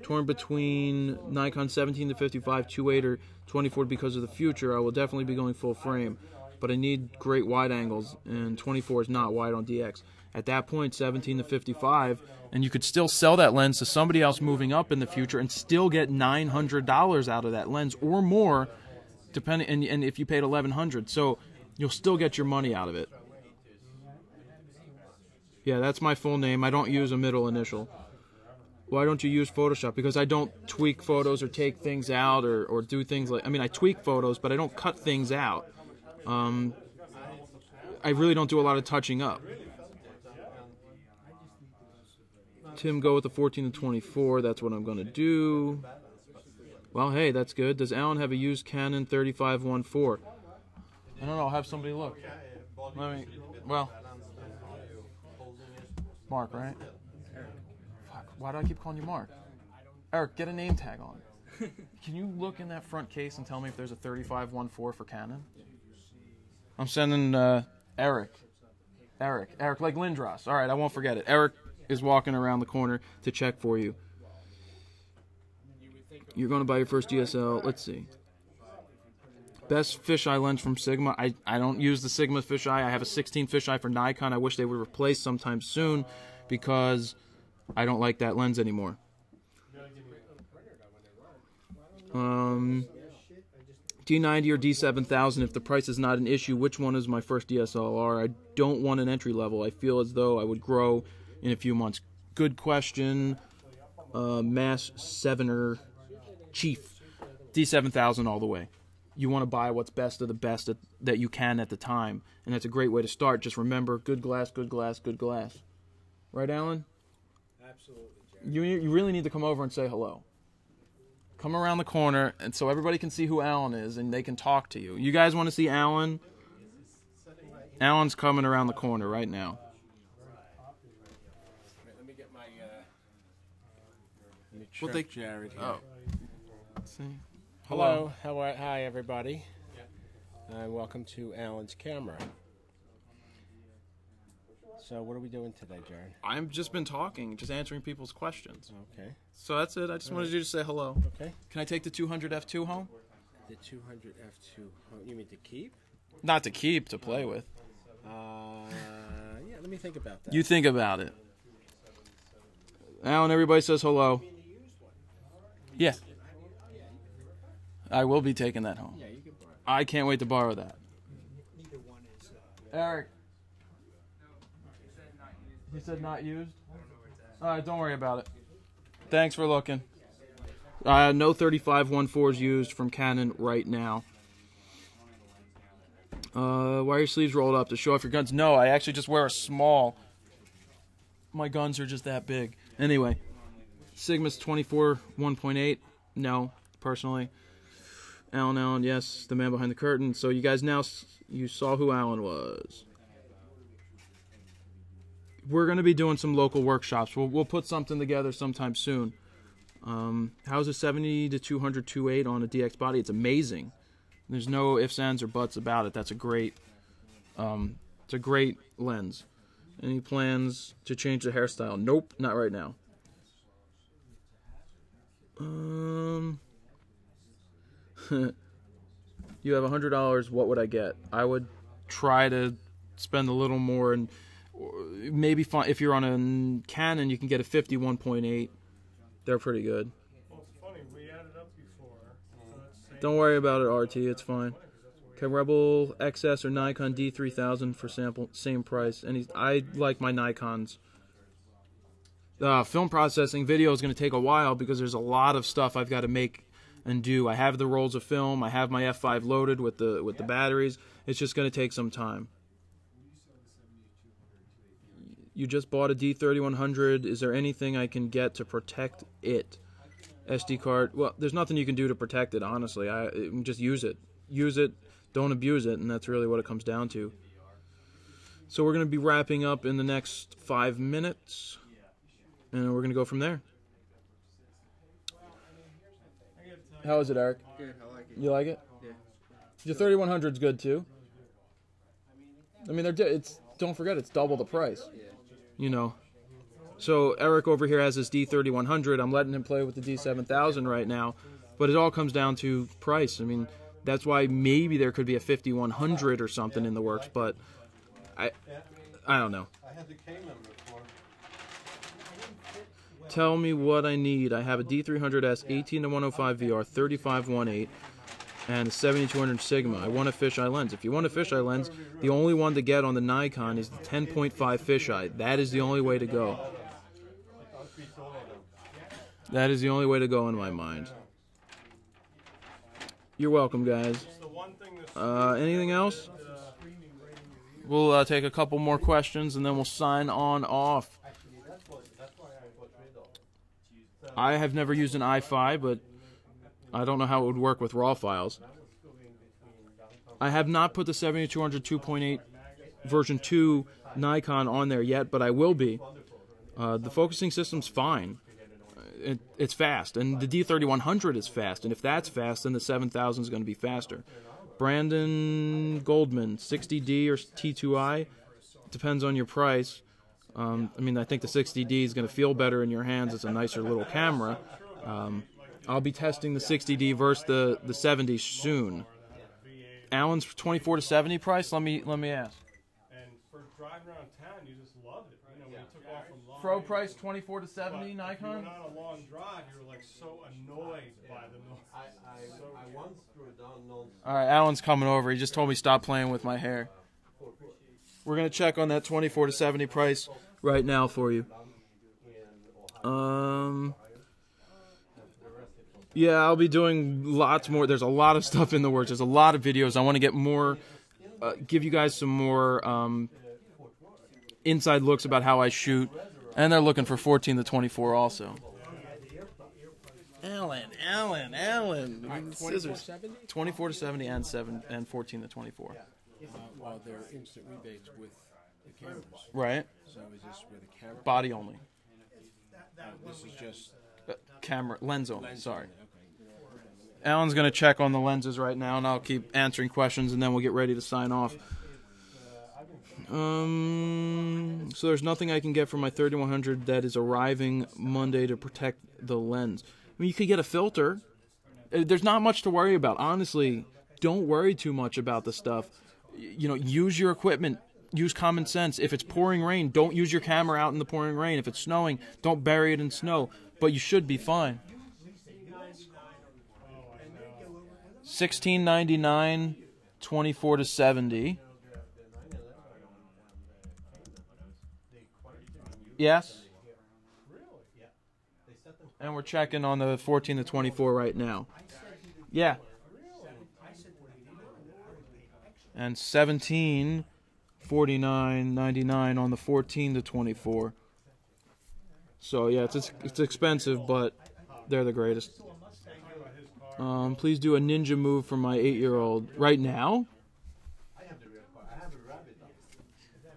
Speaker 4: torn between Nikon 17 to 55, 2.8 or 24 because of the future. I will definitely be going full frame, but I need great wide angles, and 24 is not wide on DX. At that point, 17 to 55, and you could still sell that lens to somebody else moving up in the future and still get $900 out of that lens or more depending, and if you paid $1,100, so you'll still get your money out of it. Yeah, that's my full name. I don't use a middle initial. Why don't you use Photoshop? Because I don't tweak photos or take things out or do things like... I mean, I tweak photos, but I don't cut things out. I really don't do a lot of touching up. Tim, go with the 14 to 24. That's what I'm going to do. Well, hey, that's good. Does Alan have a used Canon 3514? I don't know. I'll have somebody look. Let me... Well... Mark, right? Fuck, why do I keep calling you Mark? Eric, get a name tag on. Can you look in that front case and tell me if there's a 3514 for Canon? I'm sending Eric. Eric, like Lindros. All right, I won't forget it. Eric is walking around the corner to check for you. You're going to buy your first DSL. Let's see. Best fisheye lens from Sigma. I don't use the Sigma fisheye. I have a 16 fisheye for Nikon. I wish they would replace sometime soon because I don't like that lens anymore. D90 or D7000. If the price is not an issue, which one is my first DSLR? I don't want an entry level. I feel as though I would grow in a few months. Good question. Mass 7er Chief. D7000 all the way. You want to buy what's best of the best that you can at the time. And that's a great way to start. Just remember, good glass, good glass, good glass. Right, Alan? Absolutely, Jared. You really need to come over and say hello. Come around the corner and so everybody can see who Alan is and they can talk to you. You guys want to see Alan? Alan's coming around the corner right now.
Speaker 8: Let me get my...
Speaker 4: Well, they...
Speaker 8: Jared here.
Speaker 4: Oh. Let's see.
Speaker 8: Hello. Hi, everybody. And welcome to Alan's camera. So, what are we doing today, Jared?
Speaker 4: I've just been talking, just answering people's questions.
Speaker 8: Okay.
Speaker 4: So that's it. I just wanted you to say hello.
Speaker 8: Okay.
Speaker 4: Can I take the 200 F2 home?
Speaker 8: The 200 F2. Oh, you mean to keep?
Speaker 4: Not to keep, to play with.
Speaker 8: Yeah, let me think about that.
Speaker 4: You think about it. Alan, everybody says hello. Yeah. I will be taking that home.
Speaker 8: Yeah, you can borrow it.
Speaker 4: I can't wait to borrow that. Eric. He said not used? Alright, don't worry about it. Thanks for looking. No 3514s used from Canon right now. Why are your sleeves rolled up? To show off your guns? No, I actually just wear a small. My guns are just that big. Anyway. Sigma's 24 1.8. No, personally. Alan, yes, the man behind the curtain. So you guys now, you saw who Alan was. We're going to be doing some local workshops. We'll put something together sometime soon. How's a 70 to 200 2.8 on a DX body? It's amazing. There's no ifs, ands, or buts about it. That's a great, it's a great lens. Any plans to change the hairstyle? Nope, not right now. You have $100. What would I get? I would try to spend a little more, and maybe if you're on a Canon, you can get a 51.8. They're pretty good.
Speaker 3: Well, it's funny, we added up before.
Speaker 4: Don't worry about it, RT. It's fine. Okay, Rebel XS or Nikon D3000 for sample, same price. And I like my Nikons. Film processing video is going to take a while because there's a lot of stuff I've got to make and do. I have the rolls of film. I have my F5 loaded with the batteries. It's just going to take some time. You just bought a D3100. Is there anything I can get to protect it? SD card. Well, there's nothing you can do to protect it, honestly. Just use it. Use it. Don't abuse it, and that's really what it comes down to. So we're going to be wrapping up in the next 5 minutes, and we're going to go from there. How is it, Eric?
Speaker 2: Good, I like it.
Speaker 4: You like it?
Speaker 2: Yeah.
Speaker 4: Your 3100's good too. I mean, don't forget it's double the price.
Speaker 2: Yeah.
Speaker 4: You know. So Eric over here has his D3100. I'm letting him play with the D7000 right now, but it all comes down to price. I mean, that's why maybe there could be a 5100 or something in the works, but I don't know.
Speaker 8: I had the Canon before.
Speaker 4: Tell me what I need. I have a D300S 18 to 105 VR 3518. and the 7200 Sigma. I want a fisheye lens. If you want a fisheye lens, the only one to get on the Nikon is the 10.5 fisheye. That is the only way to go. That is the only way to go in my mind. You're welcome, guys. Anything else? We'll take a couple more questions and then we'll sign on off. I have never used an i5, but I don't know how it would work with RAW files. I have not put the 7200 2.8 version 2 Nikon on there yet, but I will be. The focusing system's fine. It's fast, and the D3100 is fast, and if that's fast, then the 7000 is going to be faster. Brandon Goldman, 60D or T2i, depends on your price. I mean, I think the 60D is going to feel better in your hands. It's a nicer little camera. I'll be testing the 60D versus the 70 soon. Alan's 24 to 70 price. Let me ask.
Speaker 3: And for driving around town, you just loved it. You know, when you took off from long.
Speaker 4: Pro price 24 to 70 Nikon.
Speaker 3: If you went on a long drive, you were like so annoyed by the noise.
Speaker 8: I once drew down non.
Speaker 4: All right, Alan's coming over. He just told me stop playing with my hair. We're gonna check on that 24 to 70 price right now for you. Yeah, I'll be doing lots more. There's a lot of stuff in the works. There's a lot of videos. I want to get more, give you guys some more inside looks about how I shoot. And they're looking for 14 to 24 also. Alan. Scissors. 24 to 70 and 14 to 24.
Speaker 9: Well, they're instant rebates with the cameras.
Speaker 4: Right.
Speaker 9: So is this with a camera?
Speaker 4: Body only.
Speaker 9: This is just
Speaker 4: camera, lens only, sorry.
Speaker 9: Okay.
Speaker 4: Alan's going to check on the lenses right now, and I'll keep answering questions, and then we'll get ready to sign off. So there's nothing I can get from my 3100 that is arriving Monday to protect the lens. I mean, you could get a filter. There's not much to worry about. Honestly, don't worry too much about the stuff. You know, use your equipment. Use common sense. If it's pouring rain, don't use your camera out in the pouring rain. If it's snowing, don't bury it in snow. But you should be fine. $16.99, 24 to 70. Yes. And we're checking on the 14 to 24 right now. Yeah. And $17.49.99 on the 14 to 24. So yeah, it's expensive, but they're the greatest. Please do a ninja move for my 8-year-old right now.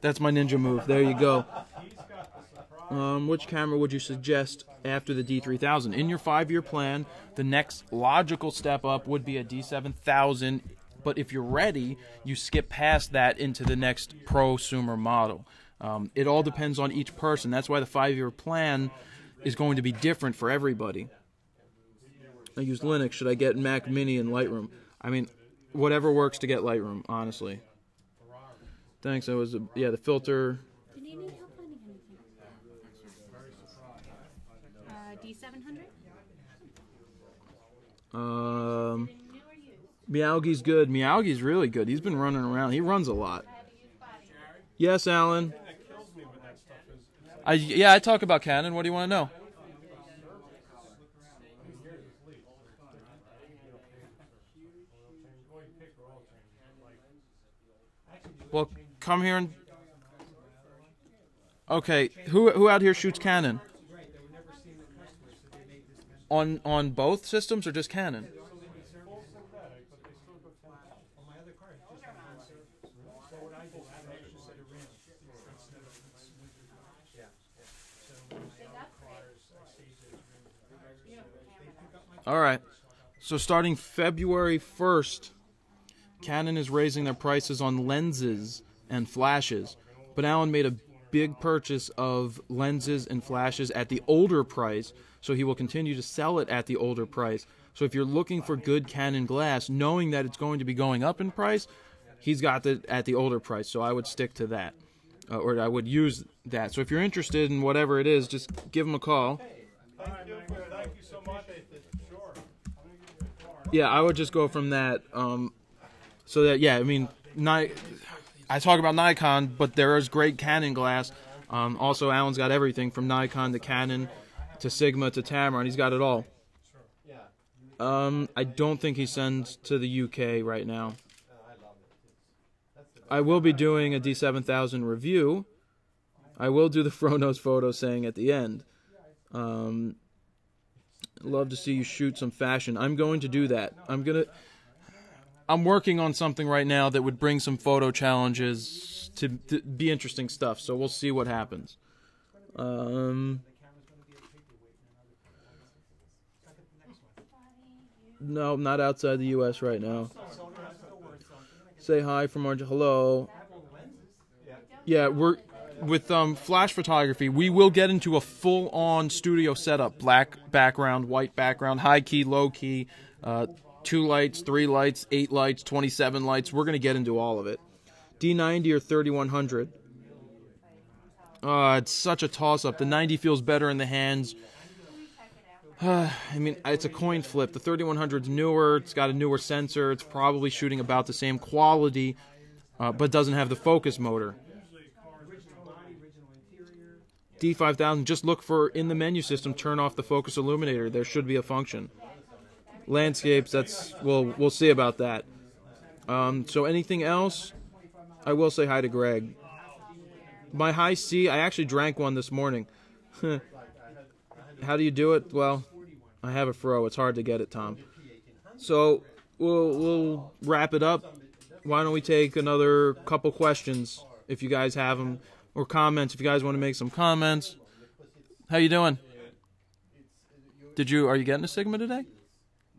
Speaker 4: That's my ninja move. There you go. Which camera would you suggest after the D3000? In your 5-year plan, the next logical step up would be a D7000. But if you're ready, you skip past that into the next prosumer model. It all depends on each person. That's why the 5-year plan is going to be different for everybody. I use Linux. Should I get Mac Mini and Lightroom? I mean, whatever works to get Lightroom, honestly. Thanks. That was the filter.
Speaker 6: Did you need help finding anything? D700?
Speaker 4: Meowgie's good. Meowgie's really good. He's been running around. He runs a lot. Yes, Alan. I talk about Canon. What do you want to know? Well, come here and... Okay, who out here shoots Canon? On both systems or just Canon? All right. So starting February 1st, Canon is raising their prices on lenses and flashes. But Alan made a big purchase of lenses and flashes at the older price, so he will continue to sell it at the older price. So if you're looking for good Canon glass, knowing that it's going to be going up in price, he's got it at the older price. So I would stick to that, or I would use that. So if you're interested in whatever it is, just give him a call.
Speaker 3: Thank you so much. Sure. I'm going to give you a card.
Speaker 4: Yeah, I would just go from that. So that, yeah, I mean, I talk about Nikon, but there is great Canon glass. Also, Alan's got everything from Nikon to Canon to Sigma to Tamron. He's got it all. I don't think he sends to the UK right now. I will be doing a D7000 review. I will do the FroKnowsPhoto saying at the end. Love to see you shoot some fashion. I'm going to do that. I'm working on something right now that would bring some photo challenges to be interesting stuff. So we'll see what happens. No, not outside the U.S. right now. Say hi from our hello. Yeah, we're with flash photography. We will get into a full-on studio setup: black background, white background, high key, low key, 2 lights, 3 lights, 8 lights, 27 lights. We're gonna get into all of it. D90 or 3100. It's such a toss-up. The 90 feels better in the hands. I mean, it's a coin flip. The 3100's newer. It's got a newer sensor. It's probably shooting about the same quality, but doesn't have the focus motor. D5000, just look for, in the menu system, turn off the focus illuminator. There should be a function. Landscapes, we'll see about that. So anything else? I will say hi to Greg. My high C, I actually drank one this morning. How do you do it? Well, I have a fro. It's hard to get it, Tom. So we'll wrap it up. Why don't we take another couple questions if you guys have them, or comments if you guys want to make some comments. How you doing? Are you getting a Sigma today?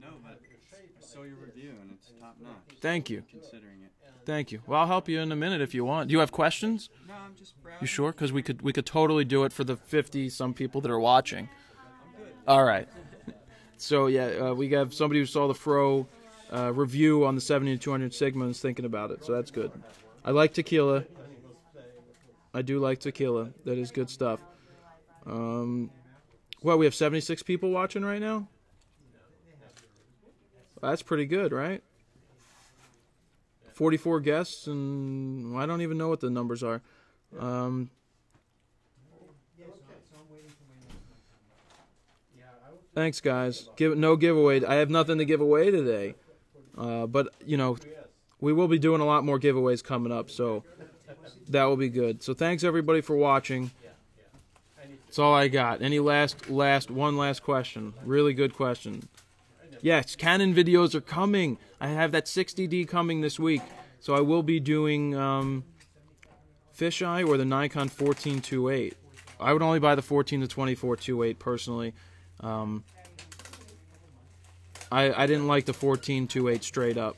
Speaker 10: No, but I saw your review and it's top notch.
Speaker 4: Thank you.
Speaker 10: Considering it.
Speaker 4: Thank you. Well, I'll help you in a minute if you want. Do you have questions?
Speaker 10: No, I'm just browsing.
Speaker 4: You sure? Because we could totally do it for the 50-some people that are watching. All right. So yeah, we have somebody who saw the Fro review on the 70-200 Sigma and is thinking about it. So that's good. I like tequila. I do like tequila. That is good stuff. Well, we have 76 people watching right now. That's pretty good, right? 44 guests, and I don't even know what the numbers are. Thanks, guys. No giveaway. I have nothing to give away today. But, you know, we will be doing a lot more giveaways coming up, so that will be good. So thanks, everybody, for watching. That's all I got. Any one last question? Really good question. Yes, Canon videos are coming. I have that 60D coming this week. So I will be doing Fisheye or the Nikon 14-2.8. I would only buy the 14 to 24 2.8 personally. I didn't like the 14 2.8 straight up.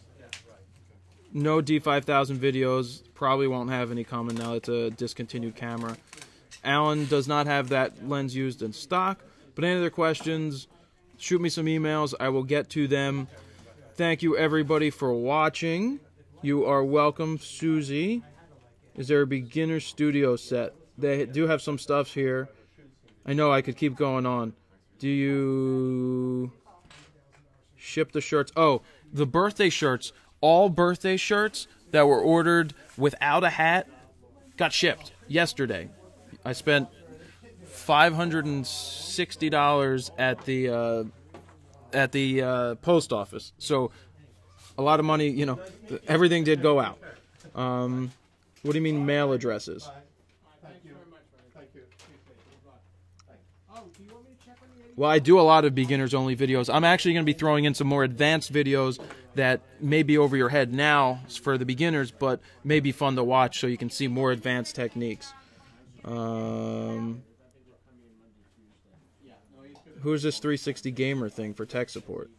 Speaker 4: No D5000 videos. Probably won't have any coming now. It's a discontinued camera. Alan does not have that lens used in stock. But any other questions, shoot me some emails. I will get to them. Thank you, everybody, for watching. You are welcome. Susie, is there a beginner studio set? They do have some stuff here. I know I could keep going on. Do you ship the shirts? Oh, the birthday shirts. All birthday shirts that were ordered without a hat got shipped yesterday. I spent $560 at the post office. So a lot of money, you know, everything did go out. What do you mean mail addresses? Well, I do a lot of beginners-only videos. I'm actually going to be throwing in some more advanced videos that may be over your head now for the beginners, but may be fun to watch so you can see more advanced techniques. Who's this 360 gamer thing for tech support?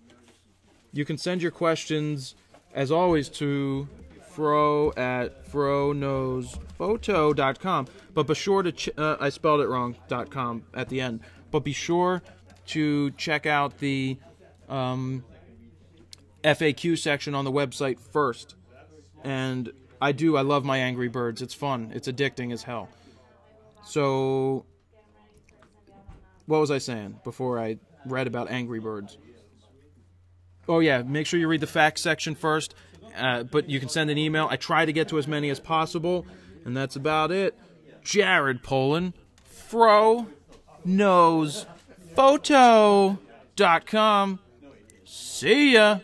Speaker 4: You can send your questions, as always, to FroKnowsPhoto.com. But be sure to, I spelled it wrong, .com at the end. But be sure to check out the FAQ section on the website first. And I love my Angry Birds. It's fun. It's addicting as hell. So, what was I saying before I read about Angry Birds? Oh, yeah, make sure you read the facts section first, but you can send an email. I try to get to as many as possible, and that's about it. Jared Polin, FroKnowsPhoto.com. See ya!